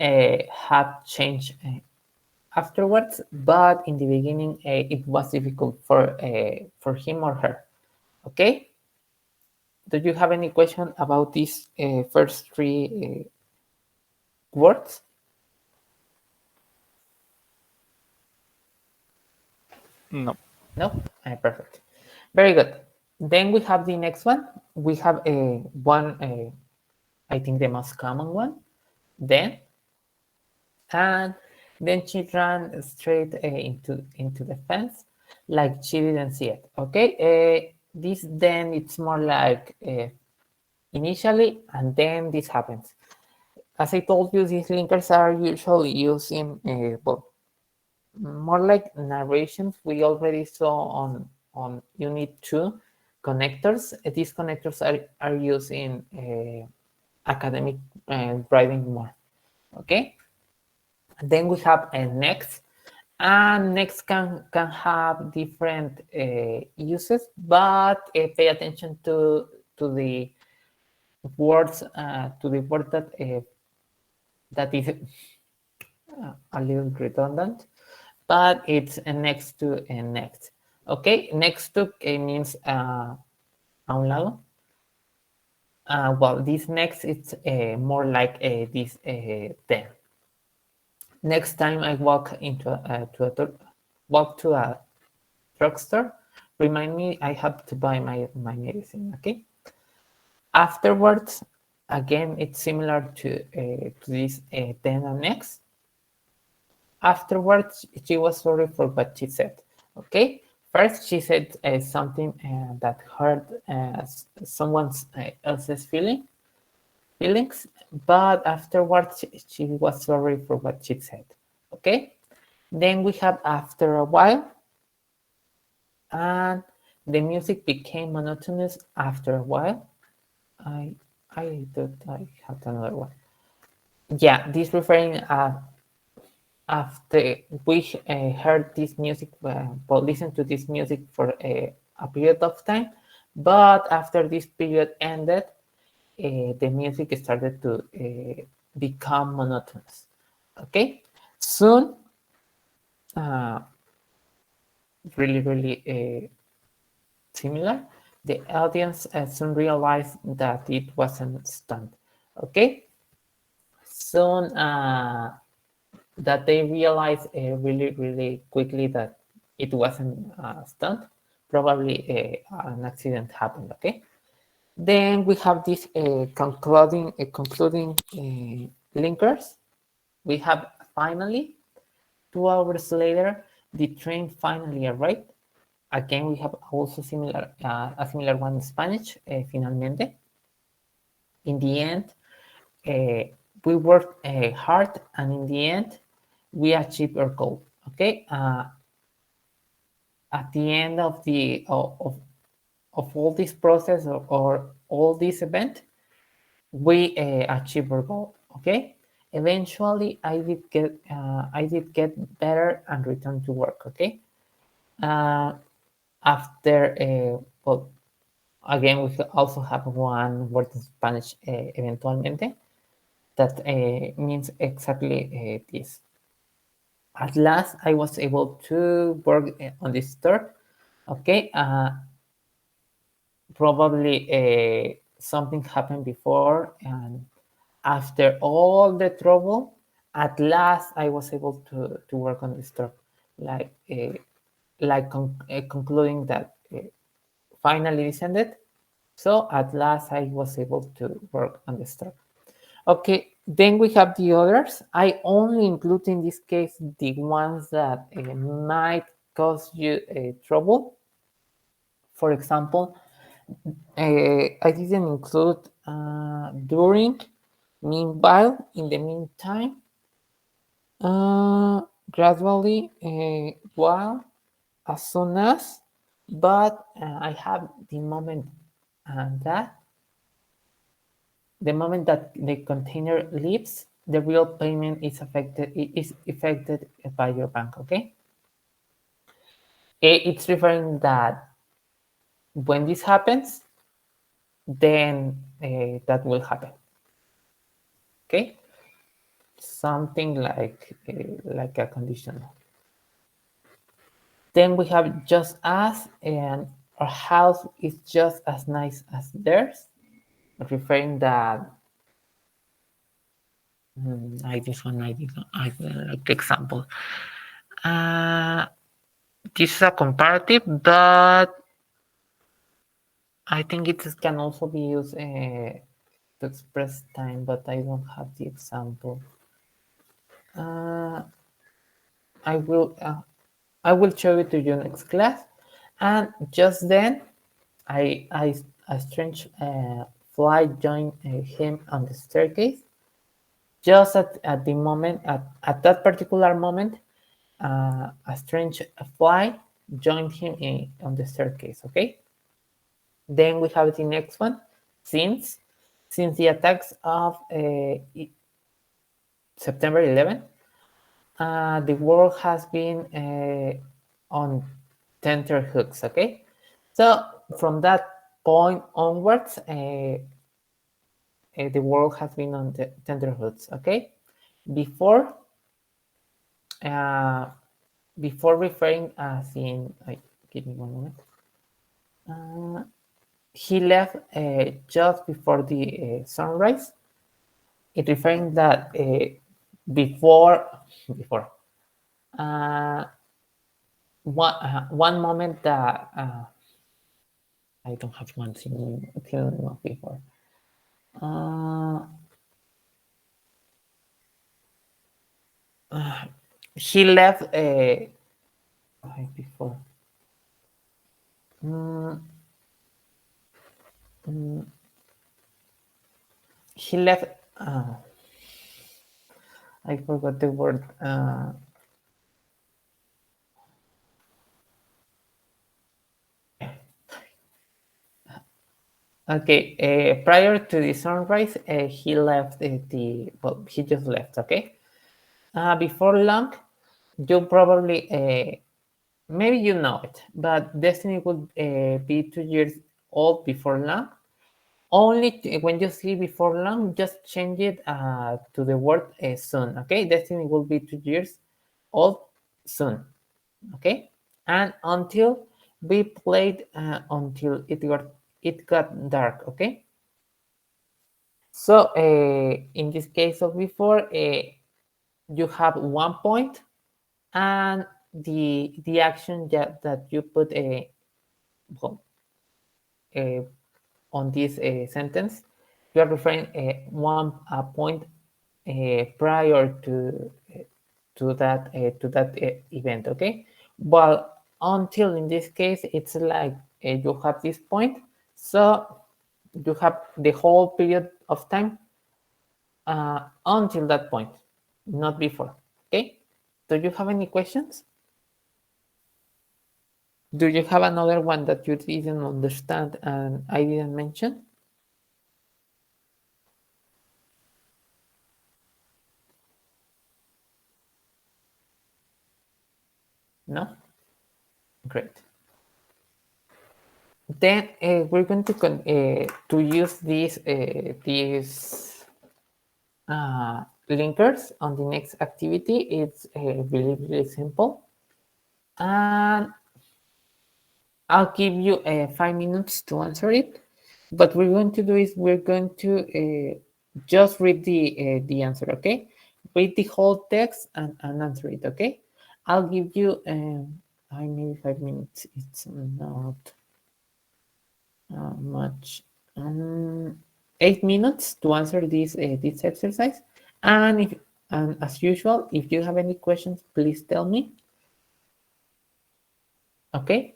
have changed afterwards, but in the beginning, it was difficult for him or her. Okay. Do you have any question about these first three words? No. No. Perfect. Very good. Then we have the next one. We have one. I think the most common one. Then, and then she ran straight into the fence, like she didn't see it. Okay. This then it's more like initially, and then this happens. As I told you, these linkers are usually used in more like narrations. We already saw on Unit 2 connectors. These connectors are used in academic writing more. Okay. And then we have a next, and next can have different uses, but pay attention to the words to the word that is a little redundant, but it's next to next. Okay, next to means a un lado. Well, this next it's more like this then. Next time I walk walk to a drugstore, remind me I have to buy my medicine. Okay. Afterwards, again, it's similar to this then and next. Afterwards, she was sorry for what she said. Okay. First, she said something that hurt someone else's feelings, but afterwards she was sorry for what she said. Okay. Then we have after a while, and the music became monotonous after a while. I thought I had another one. Yeah, this referring after we heard this music, or listened to this music for a period of time, but after this period ended, the music started to become monotonous. Okay, soon, really similar. The audience soon realized that it wasn't stunt. Okay, soon that they realized really quickly that it wasn't a stunt. Probably an accident happened. Okay. Then we have this concluding linkers. We have finally 2 hours later, the train finally arrived. Again, we have also a similar one in Spanish, finalmente. In the end, we worked hard, and in the end, we achieved our goal. Okay. At the end of all this process, or all this event, we achieved our goal. Okay. Eventually, I did get better and return to work. Okay. After well, again, we also have one word in Spanish, eventualmente, that means exactly this. At last, I was able to work on this store. Okay. Probably something happened before, and after all the trouble, at last I was able to work on the store, like concluding that finally this ended. So at last I was able to work on the store. Okay, then we have the others. I only include in this case the ones that might cause you trouble. For example, I didn't include during, meanwhile, in the meantime, gradually, while, as soon as, but I have that the moment that the container leaves, the real payment is affected by your bank. Okay, it's referring that when this happens, then that will happen. Okay, something like a conditional. Then we have just as, and our house is just as nice as theirs, referring that I like example. This is a comparative, but I think it can also be used to express time, but I don't have the example. I will show it to you next class. And just then, a strange fly joined him on the staircase. Just at the moment, at that particular moment, a strange fly joined him on the staircase. Okay. Then we have the next one. Since the attacks of September 11, the world has been on tenterhooks. Okay, so from that point onwards, the world has been on the tenterhoods. Okay, before before referring as in, give me one moment. He left just before the sunrise. It referring that before uh, one moment that I don't have one synonym before. He left before. He left. I forgot the word. Okay, prior to the sunrise, he left he just left, okay? Before long, you probably, maybe you know it, but Destiny would be 2 years old before long. Only when you see before long, just change it to the word soon, okay? Destiny will be 2 years old soon, okay? And until we played until it got dark, okay? So in this case of before, you have 1 point, and the action that you put well, uh, on this sentence, you are referring 1 point prior to that event. Okay, but until in this case, it's like you have this point, so you have the whole period of time until that point, not before. Okay, do you have any questions? Do you have another one that you didn't understand and I didn't mention? No? Great. Then we're going to use these linkers on the next activity. It's really, really simple. And I'll give you 5 minutes to answer it. What we're going to do is we're going to just read the answer, okay? Read the whole text and answer it, okay? I'll give you maybe 5 minutes. It's not much. 8 minutes to answer this exercise. And as usual, if you have any questions, please tell me. Okay.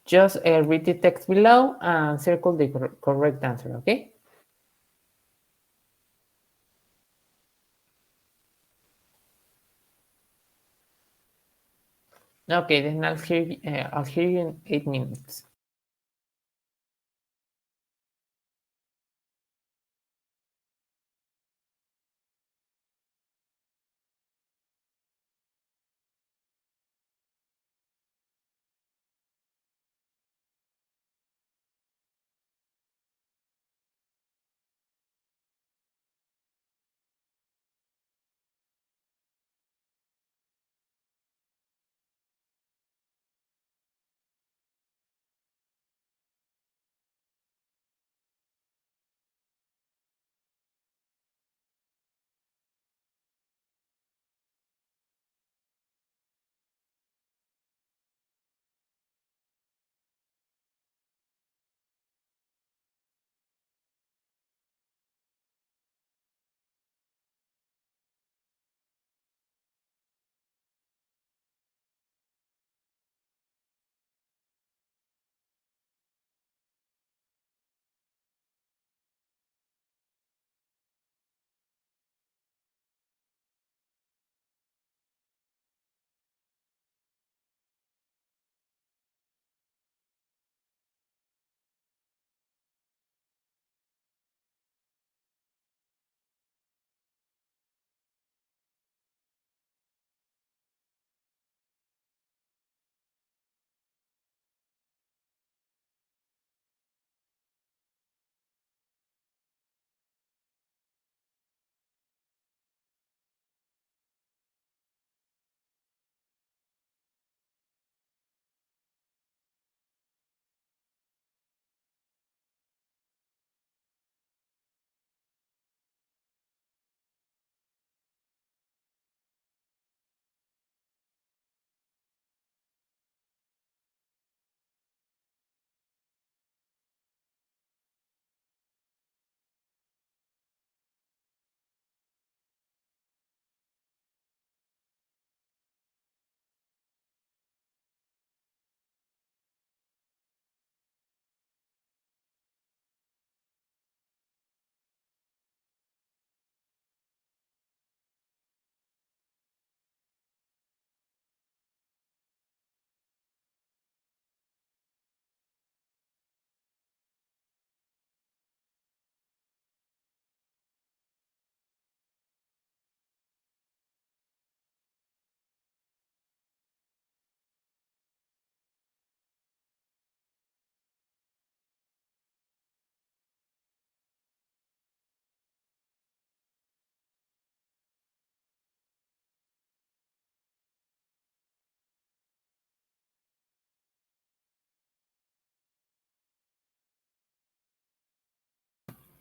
Just read the text below and circle the correct answer, okay? Okay, then I'll hear you in 8 minutes.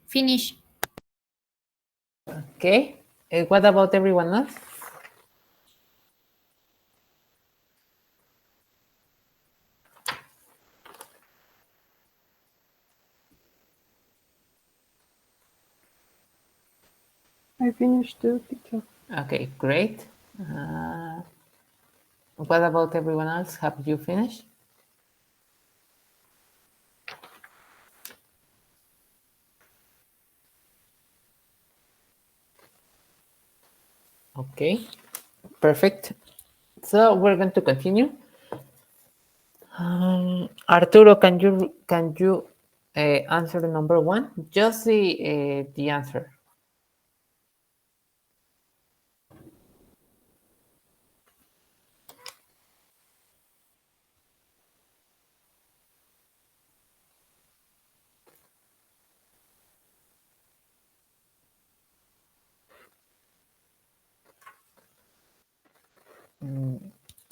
Finish. Okay. What about everyone else? I finished too, teacher. Okay, great. What about everyone else? Have you finished? Okay, perfect. So we're going to continue. Arturo, can you answer the number one? Just the answer.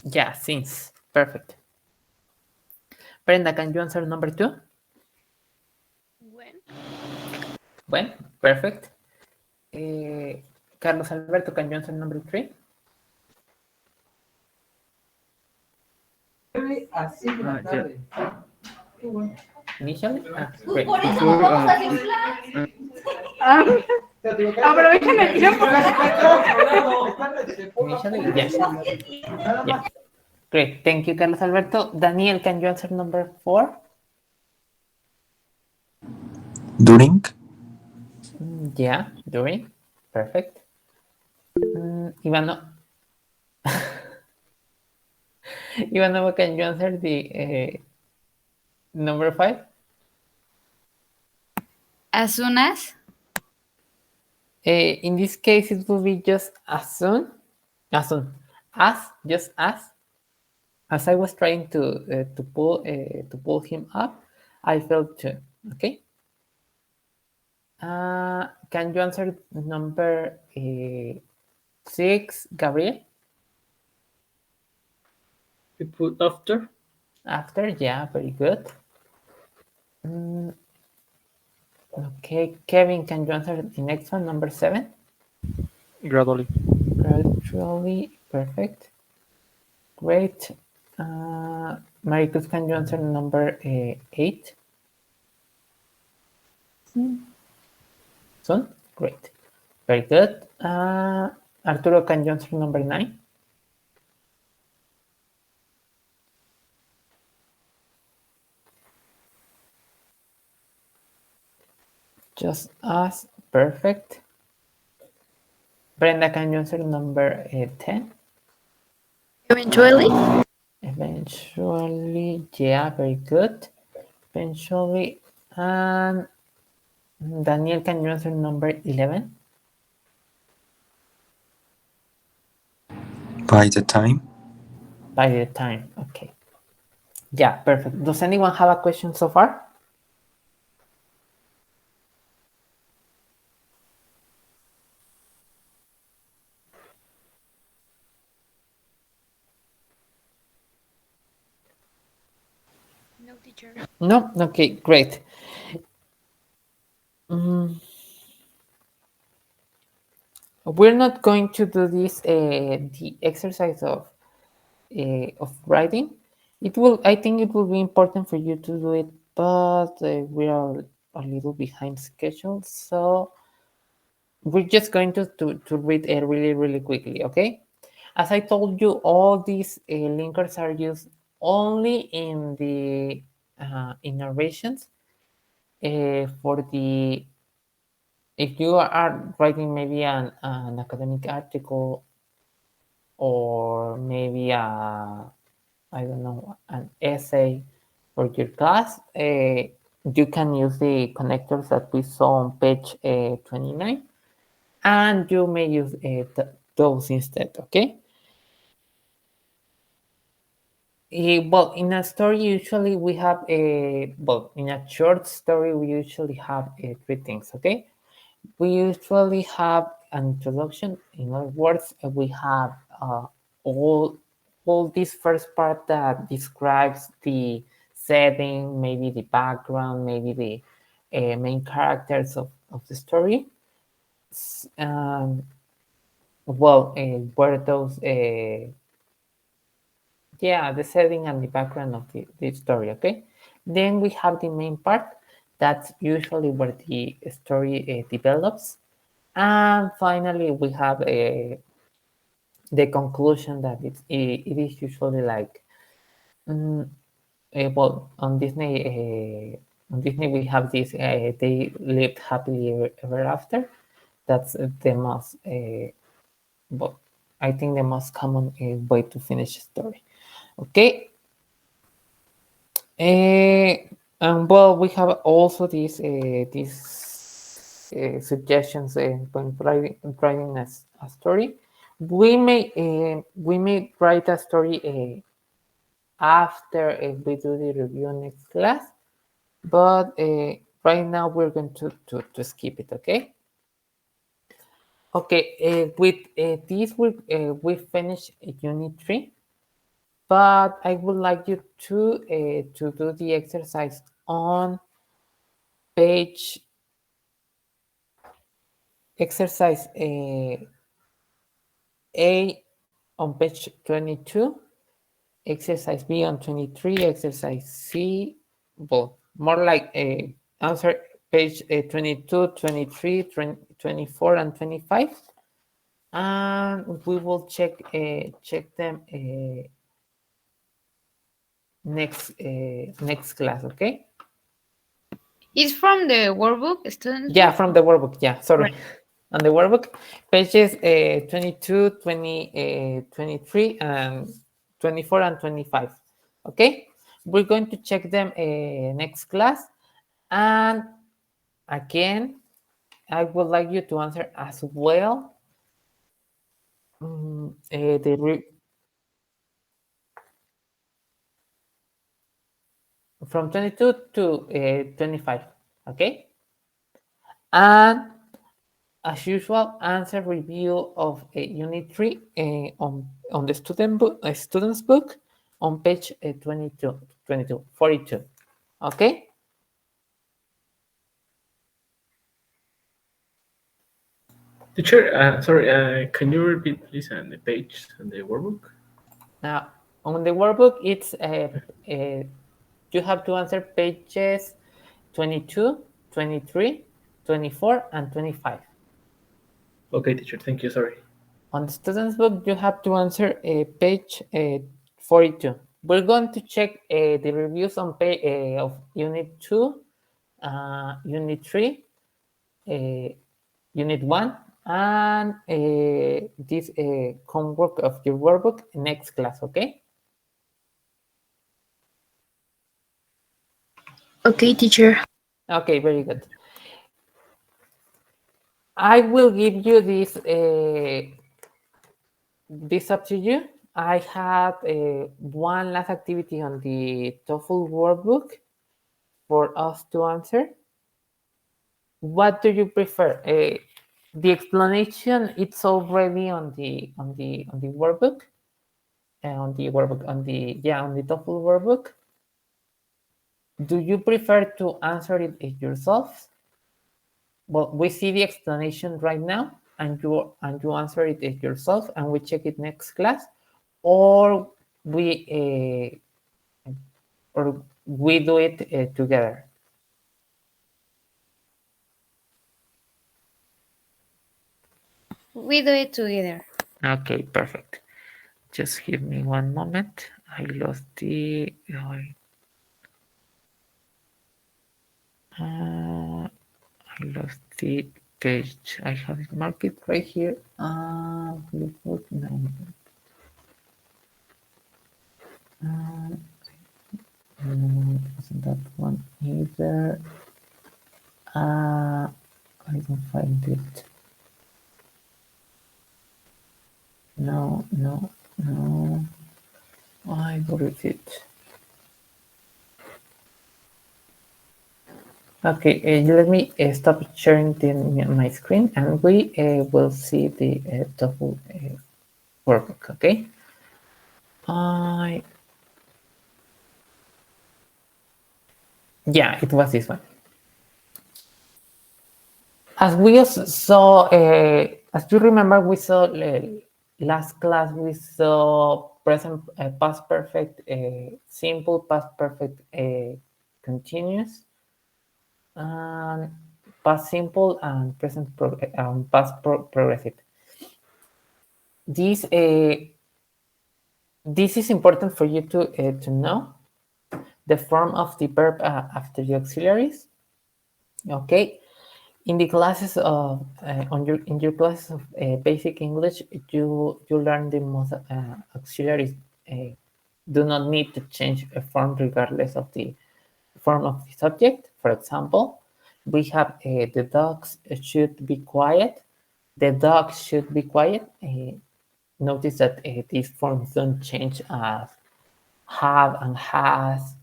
Yeah, since. Perfect. Brenda, can you answer number two? When? Perfect. Carlos Alberto, can you answer number three? Yeah. Initially? Great. Before, Aprovechen el tiempo. Initially, yes. Yeah. Great. Thank you, Carlos Alberto. Daniel, can you answer number four? During? Yeah, during. Perfect. Ivano. Ivano, can you answer the number five? As soon as? In this case, it will be just as soon. As soon. As, just as. As I was trying to pull him up, I felt too. Okay. Can you answer number six, Gabriel? We put after. After, yeah, very good. Okay, Kevin, can you answer the next one, number seven? Gradually. Gradually, perfect. Great. Maricruz, can you answer number eight? Soon? Great. Very good. Arturo, can you answer number nine? Just as perfect. Brenda, can you answer number 10? Eventually. Eventually, yeah, very good. Eventually, and Daniel, can you answer number 11? By the time? By the time, okay. Yeah, perfect. Does anyone have a question so far? No, teacher. No? Okay, great. We're not going to do this, the exercise of writing. I think it will be important for you to do it, but we are a little behind schedule, so we're just going to read it really, really quickly, okay? As I told you, all these linkers are used only in the in narrations for the if you are writing maybe an academic article or maybe I don't know, an essay for your class, you can use the connectors that we saw on page 29, and you may use those instead, okay? Well, in a story, usually we have well, in a short story, we usually have three things, okay? We usually have an introduction. In other words, we have all this first part that describes the setting, maybe the background, maybe the main characters the story. Well, were those yeah, the setting and the background of the story, okay? Then we have the main part. That's usually where the story develops. And finally, we have the conclusion that it is usually like, well, on Disney we have this, they lived happily ever after. That's the most, well, I think the most common way to finish a story. Okay, and well, we have also these suggestions when writing a story. We may write a story after we do the review next class, but right now we're going to skip it. Okay. Okay. With this, we finish Unit 3. But I would like you to do the exercise on page exercise A on page 22, exercise B on 23, exercise C, well, more like answer page 22, 23, 24, and 25. And we will check them next class, okay? It's from the workbook, student Yeah, book? from the workbook. Yeah, sorry. Right. On the workbook, pages 22, 20, 23, and 24 and 25. Okay, we're going to check them next class. And again, I would like you to answer as well. From 22 to 25. Okay, and as usual, answer review of Unit 3 on the student's book on page 42. Okay? Teacher, sorry, can you repeat please on the page and the workbook? Now, on the workbook, it's you have to answer pages 22, 23, 24, and 25. Okay, teacher, thank you, sorry. On the student's book, you have to answer page 42. We're going to check the reviews on page of Unit 2, Unit 3, Unit 1, and this homework of your workbook next class, okay? Okay, teacher. Okay, very good. I will give you this up to you. I have one last activity on the TOEFL workbook for us to answer. What do you prefer? The explanation it's already on the workbook, on the TOEFL workbook. Do you prefer to answer it yourself? Well, we see the explanation right now, and you answer it yourself, and we check it next class, or we do it together. We do it together. Okay, perfect. Just give me one moment. I lost the. I lost the page. I have it marked right here. No. Isn't that one either? I don't find it. No. I believe it. Okay, let me stop sharing my screen, and we will see the TOEFL workbook. Okay. Yeah, it was this one. As we saw, as you remember, we saw last class, we saw present past perfect, simple past perfect, continuous, and past simple and present progressive. This this is important for you to know the form of the verb after the auxiliaries. Okay, in the classes of in your classes of basic English, you learn the most auxiliaries do not need to change a form regardless of the form of the subject. For example, we have the dogs should be quiet. The dogs should be quiet. Notice that these forms don't change as have and has,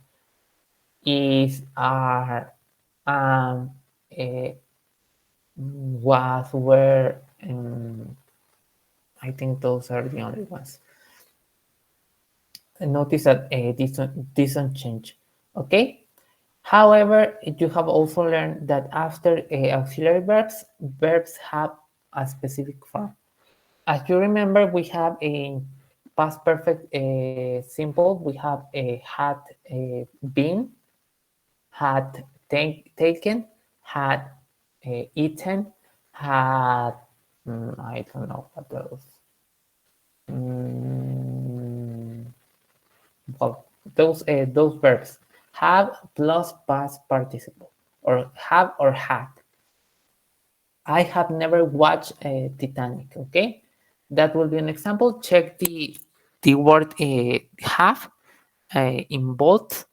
is, are, uh, was, were, and I think those are the only ones. And notice that these don't change. Okay. However, you have also learned that after auxiliary verbs, verbs have a specific form. As you remember, we have a past perfect simple. We have a had been, had taken, had eaten, had I don't know what else. Well, those verbs have plus past participle, or have or had. I have never watched Titanic. Okay, that will be an example. Check the word have in both.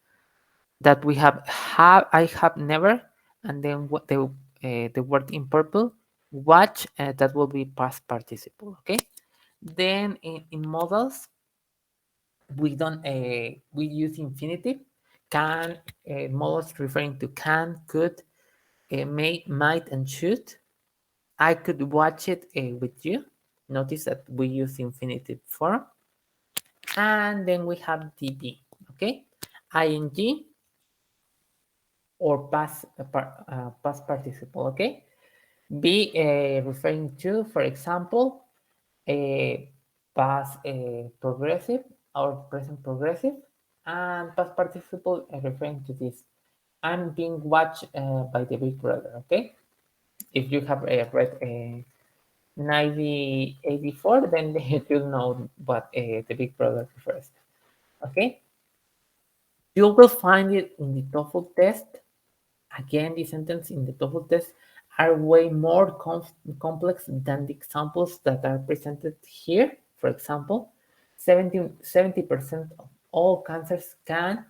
That we have I have never, and then what the word in purple watch, that will be past participle. Okay, then in modals we don't we use infinitive. Can, modals referring to can, could, may, might, and should. I could watch it with you. Notice that we use infinitive form. And then we have the be. Okay, ing or past participle. Okay, be referring to, for example, past progressive or present progressive, and past participle referring to this. I'm being watched by the big brother. Okay, if you have read 1984, then you'll know what the big brother refers to. Okay, you will find it in the TOEFL test. Again, the sentences in the TOEFL test are way more complex than the examples that are presented here. For example, 70% of all cancers can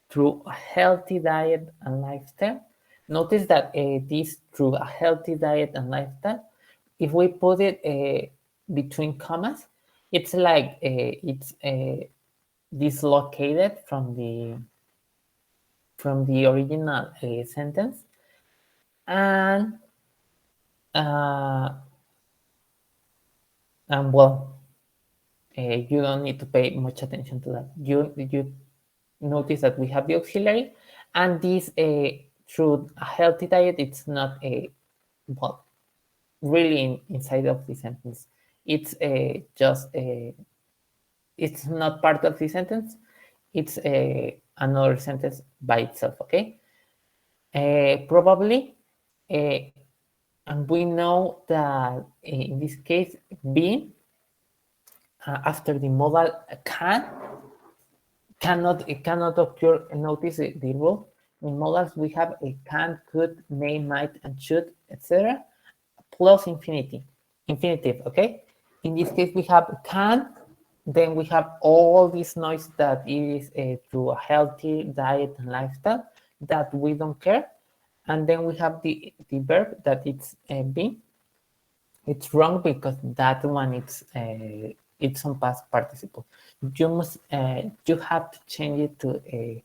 through a healthy diet and lifestyle. Notice that this through a healthy diet and lifestyle, if we put it between commas, it's like it's dislocated from the original sentence, and uh, well, you don't need to pay much attention to that. You notice that we have the auxiliary, and this through a healthy diet, it's not a well really inside of the sentence. It's just it's not part of the sentence. It's another sentence by itself. Okay, probably, and we know that in this case, being after the modal it cannot occur. Notice the rule. In modals, we have a can, could, may, might, and should, etc. plus infinitive. Okay. In this case, we have can. Then we have all this noise that is through a healthy diet and lifestyle that we don't care. And then we have the verb that it's being. It's wrong because that one it's on past participle. You have to change it to a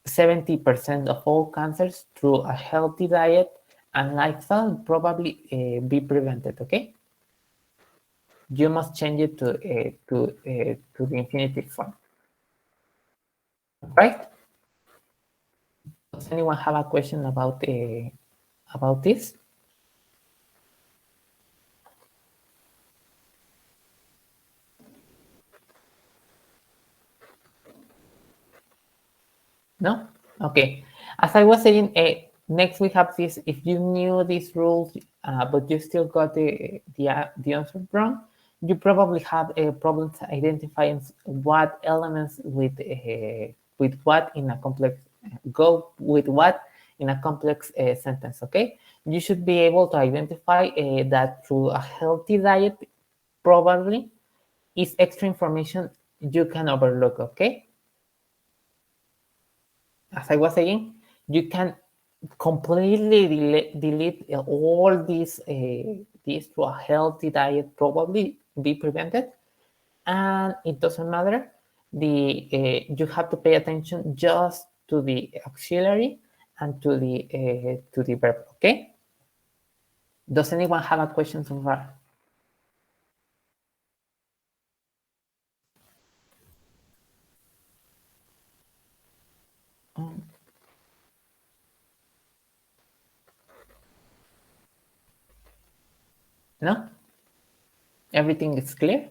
70% of all cancers through a healthy diet and lifestyle probably be prevented. Okay, you must change it to the infinitive form. Right? Does anyone have a question about this? No? Okay. As I was saying, next we have this. If you knew these rules, but you still got the answer wrong, you probably have problems identifying what elements with what in a complex go with what in a complex sentence. Okay, you should be able to identify that through a healthy diet, probably is extra information you can overlook. Okay. As I was saying, you can completely delete all these to a healthy diet, probably be prevented, and it doesn't matter. You have to pay attention just to the auxiliary and to the verb. Okay. Does anyone have a question so far? No? Everything is clear?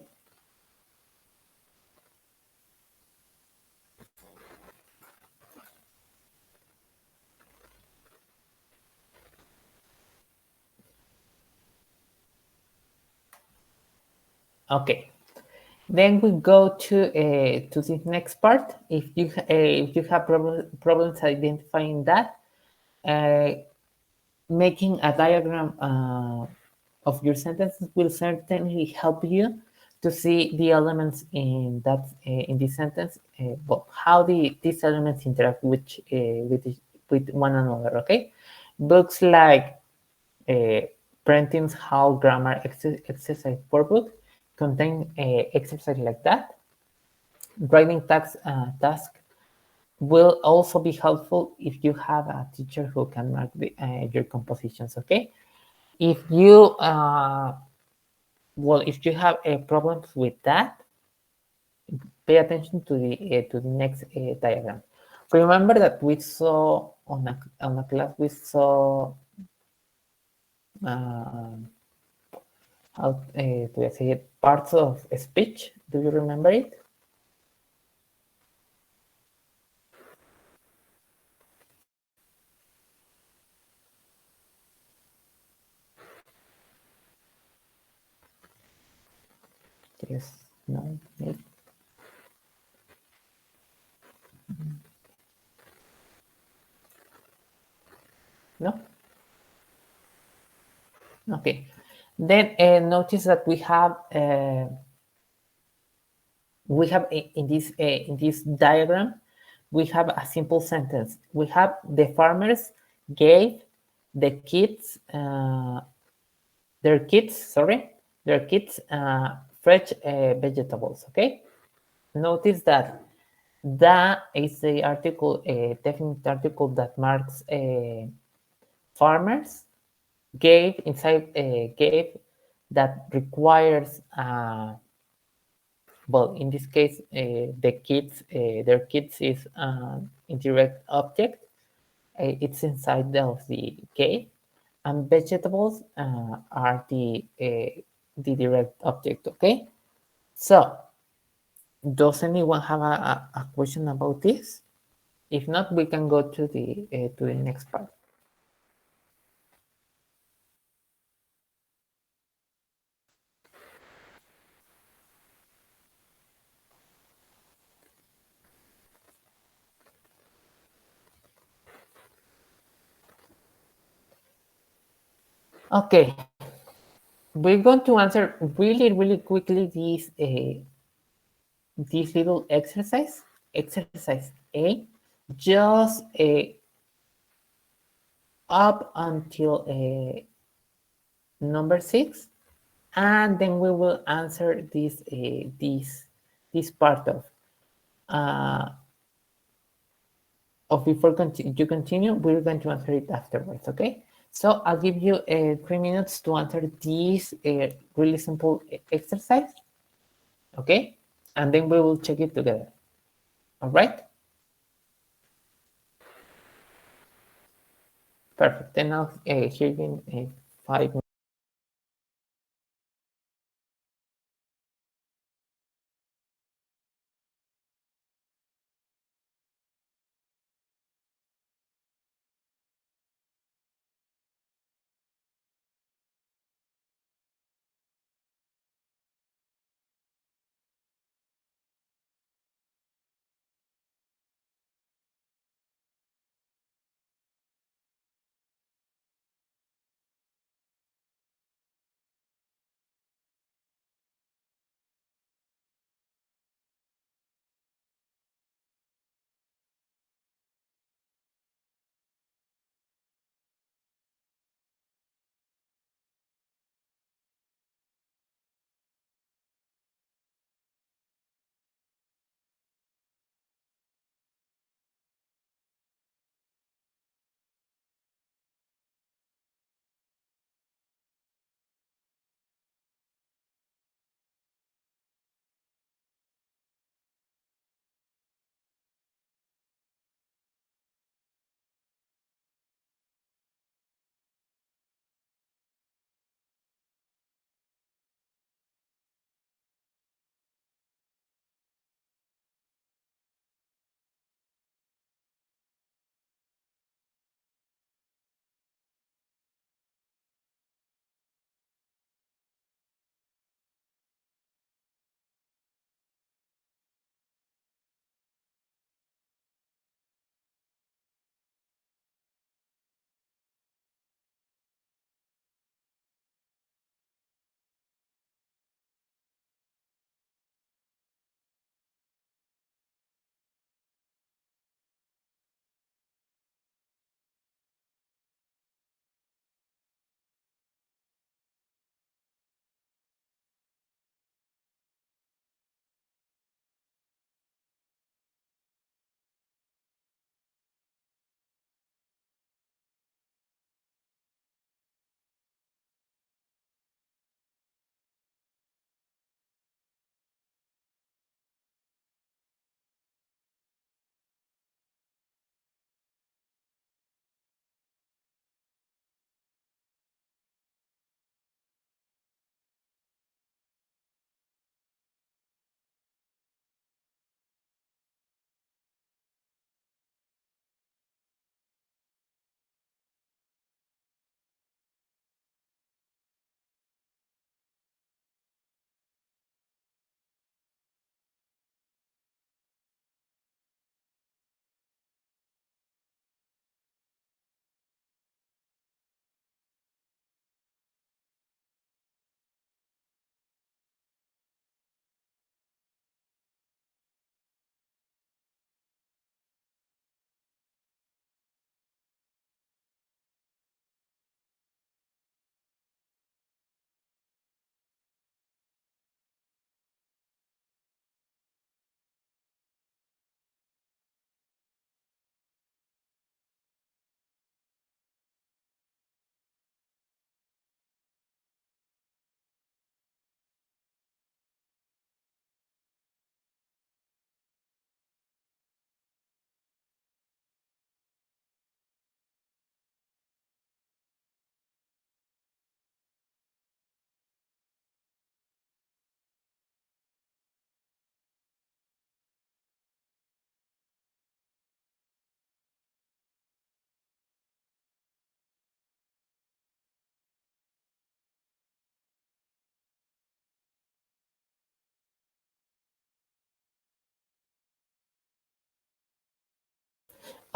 Okay. Then we go to the next part. If you have problems identifying that, making a diagram of your sentences will certainly help you to see the elements in that in this sentence, but how these elements interact with one another. Okay, books like uh, Prentice's How Grammar Exercise for Book contain exercise like that. Writing task will also be helpful if you have a teacher who can mark your compositions. Okay, if you if you have problems with that, pay attention to the next diagram. Remember that we saw on a class we saw uh, how do I say it, parts of speech. Do you remember it? Yes. No. Maybe. No. Okay. Then notice that we have in this diagram we have a simple sentence. We have the farmers gave the kids their kids fresh vegetables. Okay, notice that that is the article, a definite article that marks farmers gave inside gave that requires well, in this case, the kids, their kids is an indirect object. It's inside of the cave, and vegetables are the direct object. Okay. So, does anyone have a question about this? If not, we can go to the next part. Okay, we're going to answer really quickly this little exercise, exercise A, just up until number 6, and then we will answer this part before you continue. We're going to answer it afterwards. Okay. So I'll give you 3 minutes to answer this really simple exercise. Okay, and then we will check it together. All right. Perfect. Then I'll hear you in 5 minutes.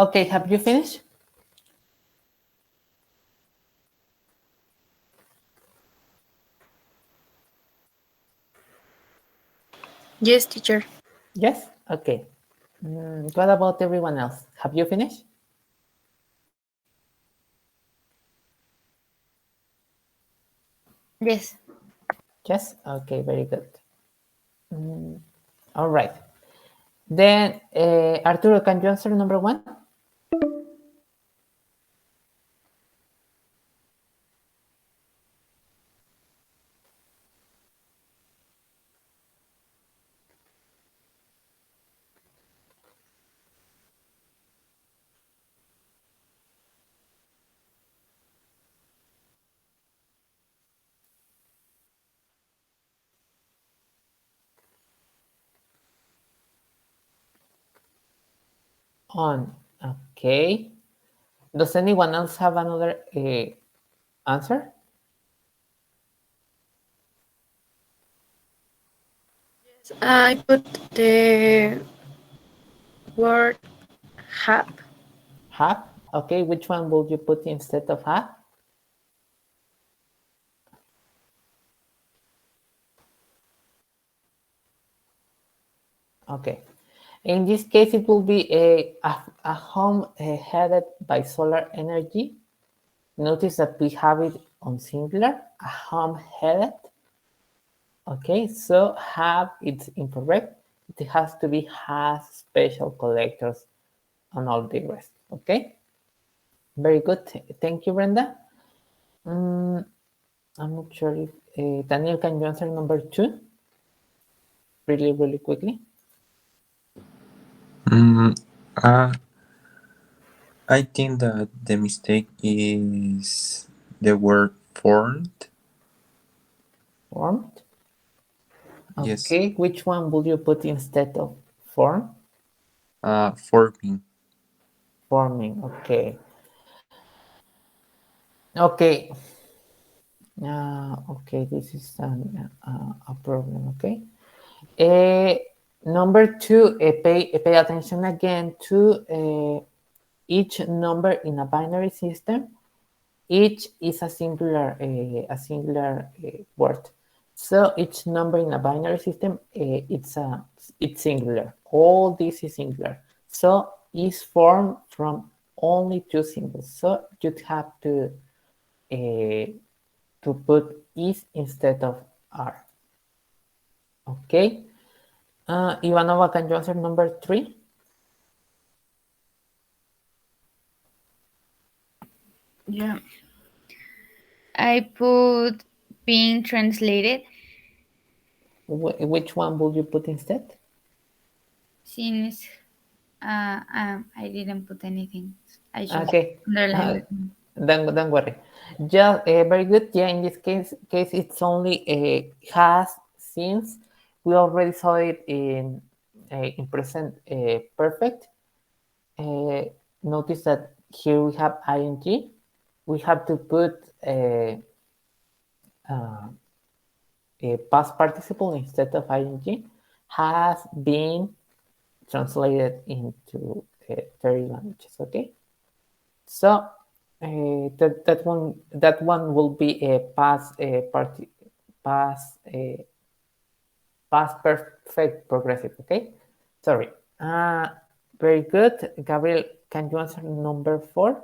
Okay, have you finished? Yes, teacher. Yes? Okay. What about everyone else? Have you finished? Yes. Yes? Okay, very good. All right. Then, Arturo, can you answer number 1? On. Okay. Does anyone else have another answer? I put the word have. Have? Okay, which one would you put instead of have? Okay. In this case, it will be a home headed by solar energy. Notice that we have it on singular, a home headed. Okay, so have, it's incorrect. It has to be has special collectors on all the rest. Okay, very good. Thank you, Brenda. I'm not sure if Daniel, can you answer number 2 really, really quickly? Mm, uh, I think that the mistake is the word formed. Formed. Yes. Okay, which one would you put instead of form? Forming. Forming. Okay. Okay. Okay, this is a problem. Okay. Number 2, pay attention again to each number in a binary system. Each is a singular word. So each number in a binary system, it's singular. All this is singular. So is formed from only 2 symbols. So you'd have to put is instead of are. Okay. Ivanova, can you answer number 3? Yeah. I put being translated Which one would you put instead? since I didn't put anything. I should Okay. underline it. Don't worry. Just very good. Yeah, in this case it's only has, since we already saw it in present perfect. Notice that here we have ing. We have to put a past participle instead of ing. Has been translated into 30 languages. Okay. So that one will be a past past perfect progressive. Okay, sorry. Uh, Very good, Gabriel. Can you answer number 4?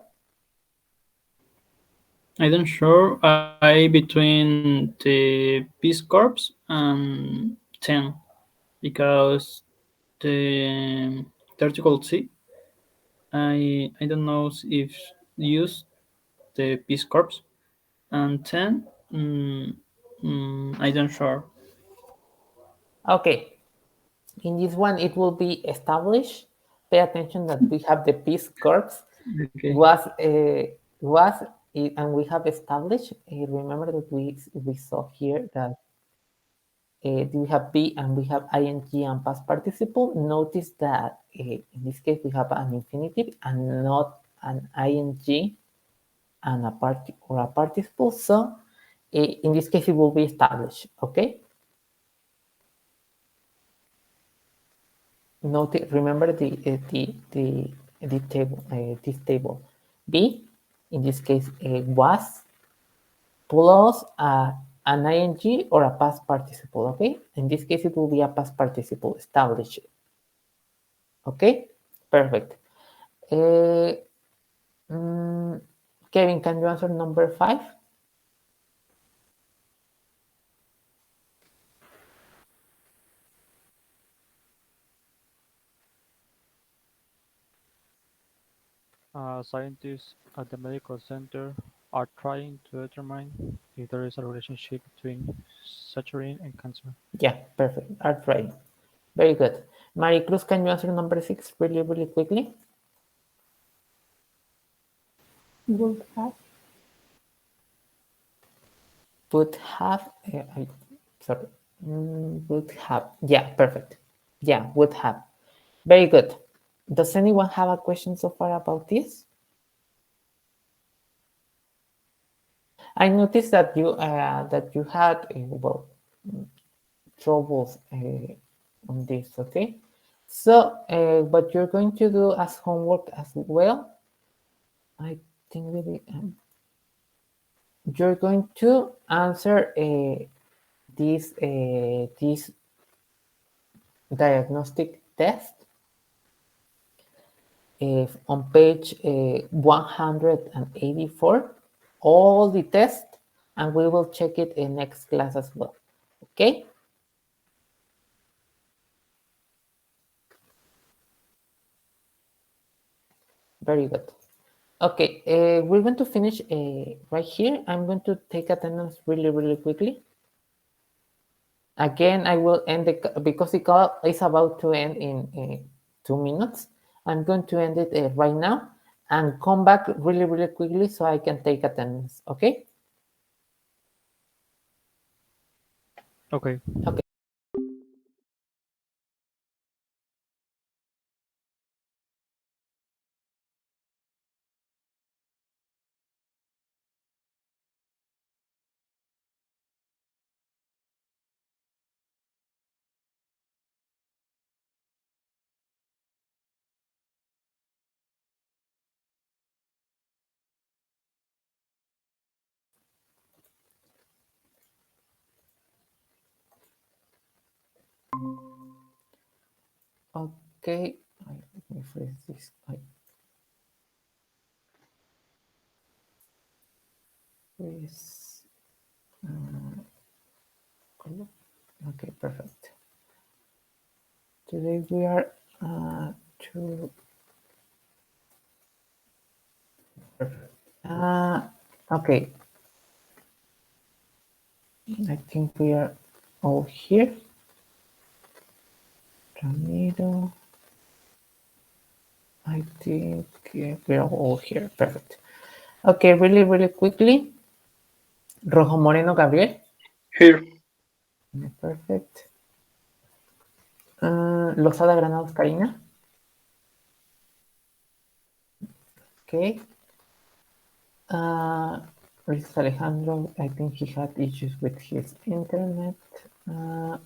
I don't sure. I between the Peace Corps and 10 because the article C. I don't know if use the Peace Corps and 10. I don't sure. Okay, in this one it will be established. Pay attention that we have the Peace Corps Okay. was and we have established. Remember that we saw here that we have be and we have ing and past participle. Notice that in this case we have an infinitive and not an ing and a participle. So in this case it will be established. Okay. Note, remember the this table. Be, in this case, was plus an ing or a past participle, okay? In this case, it will be a past participle established. Okay, perfect. Kevin, can you answer number 5? Scientists at the medical center are trying to determine if there is a relationship between saturin and cancer. Yeah, perfect. Are trying. Very good. Maricruz, can you answer number 6 really, really quickly? Would have. Would have. Sorry. Would have. Yeah, perfect. Yeah, would have. Very good. Does anyone have a question so far about this? I noticed that you had troubles on this. Okay, so what you're going to do as homework as well, I think really you're going to answer this diagnostic test on page 184, all the tests, and we will check it in next class as well. Okay. Very good. Okay, we're going to finish right here. I'm going to take attendance really, really quickly. Again, I will end because the call is about to end in 2 minutes. I'm going to end it right now and come back really, really quickly so I can take attendance. Okay? Okay. Okay. Okay. Let me freeze this. Freeze. Okay, perfect. Today we are to perfect. Okay. I think we are all here. Ramiro. I think we are all here. Perfect. Okay, really, really quickly. Rojo Moreno Gabriel. Here. Perfect. Lozada Granados Karina. Okay. Luis Alejandro, I think he had issues with his internet.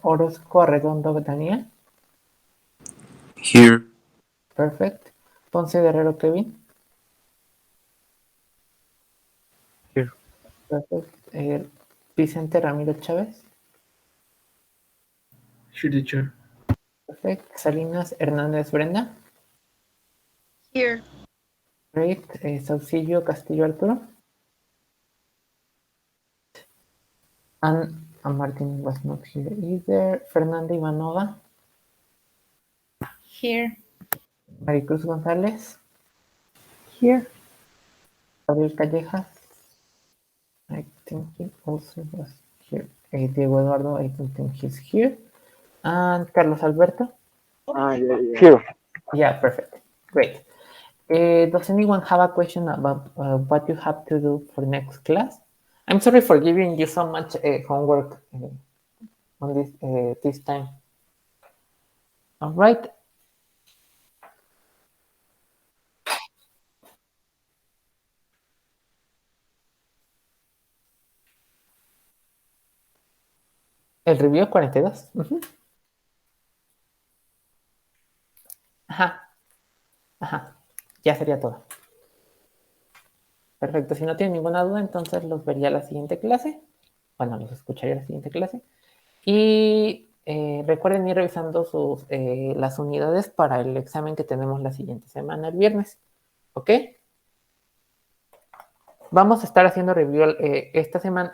Orozco Arredondo Daniel. Here. Perfect. Ponce Guerrero Kevin. Here. Perfect. Vicente Ramiro Chávez. Here, teacher. Perfect. Salinas Hernández Brenda. Here. Great. Saucillo Castillo Arturo. And Martin was not here either. Fernanda Ivanova. Here. Maricruz González. Here. Gabriel Callejas. I think he also was here. Diego Eduardo, I don't think he's here. And Carlos Alberto. Yeah. Here. Yeah, perfect. Great. Does anyone have a question about what you have to do for next class? I'm sorry for giving you so much homework on this time. All right. El review 42. Ajá. Ajá. Ya sería todo. Perfecto, si no tienen ninguna duda, entonces los vería la siguiente clase. Bueno, los escucharía la siguiente clase. Y recuerden ir revisando las unidades para el examen que tenemos la siguiente semana, el viernes. ¿Ok? Vamos a estar haciendo review esta semana,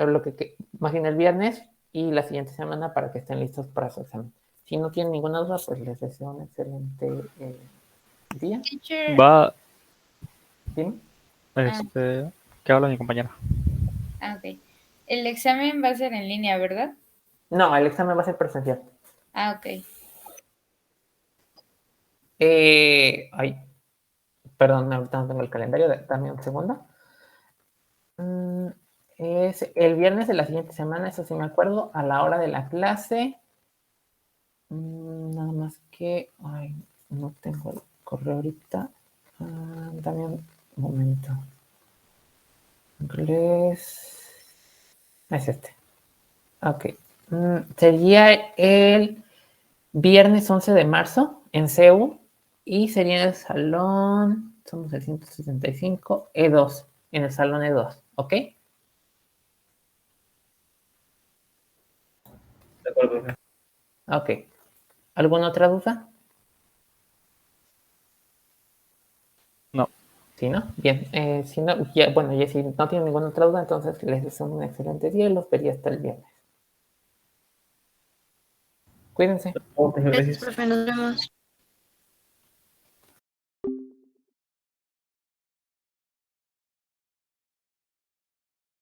más bien el viernes y la siguiente semana para que estén listos para su examen. Si no tienen ninguna duda, pues les deseo un excelente día. Teacher. Va, ¿Dime? ¿qué habla mi compañera? Ok. El examen va a ser en línea, ¿verdad? No, el examen va a ser presencial. Ok. Ay, perdón, ahorita no tengo el calendario, dame un segundo. Es el viernes de la siguiente semana, eso sí me acuerdo, a la hora de la clase. Nada más que, ay, no tengo el correo ahorita. Dame un momento. Inglés. Es este. Ok. Sería el viernes 11 de marzo en CEU y sería en el salón, somos el 175, E2, en el salón E2, ¿ok? De acuerdo, profe. Ok. ¿Alguna otra duda? No. Sí, ¿no? Bien. Si no, ya, bueno, ya si no tienen ninguna otra duda, entonces les deseo un excelente día y los vería hasta el viernes. Cuídense. Muchas Gracias, gracias. profe, nos vemos.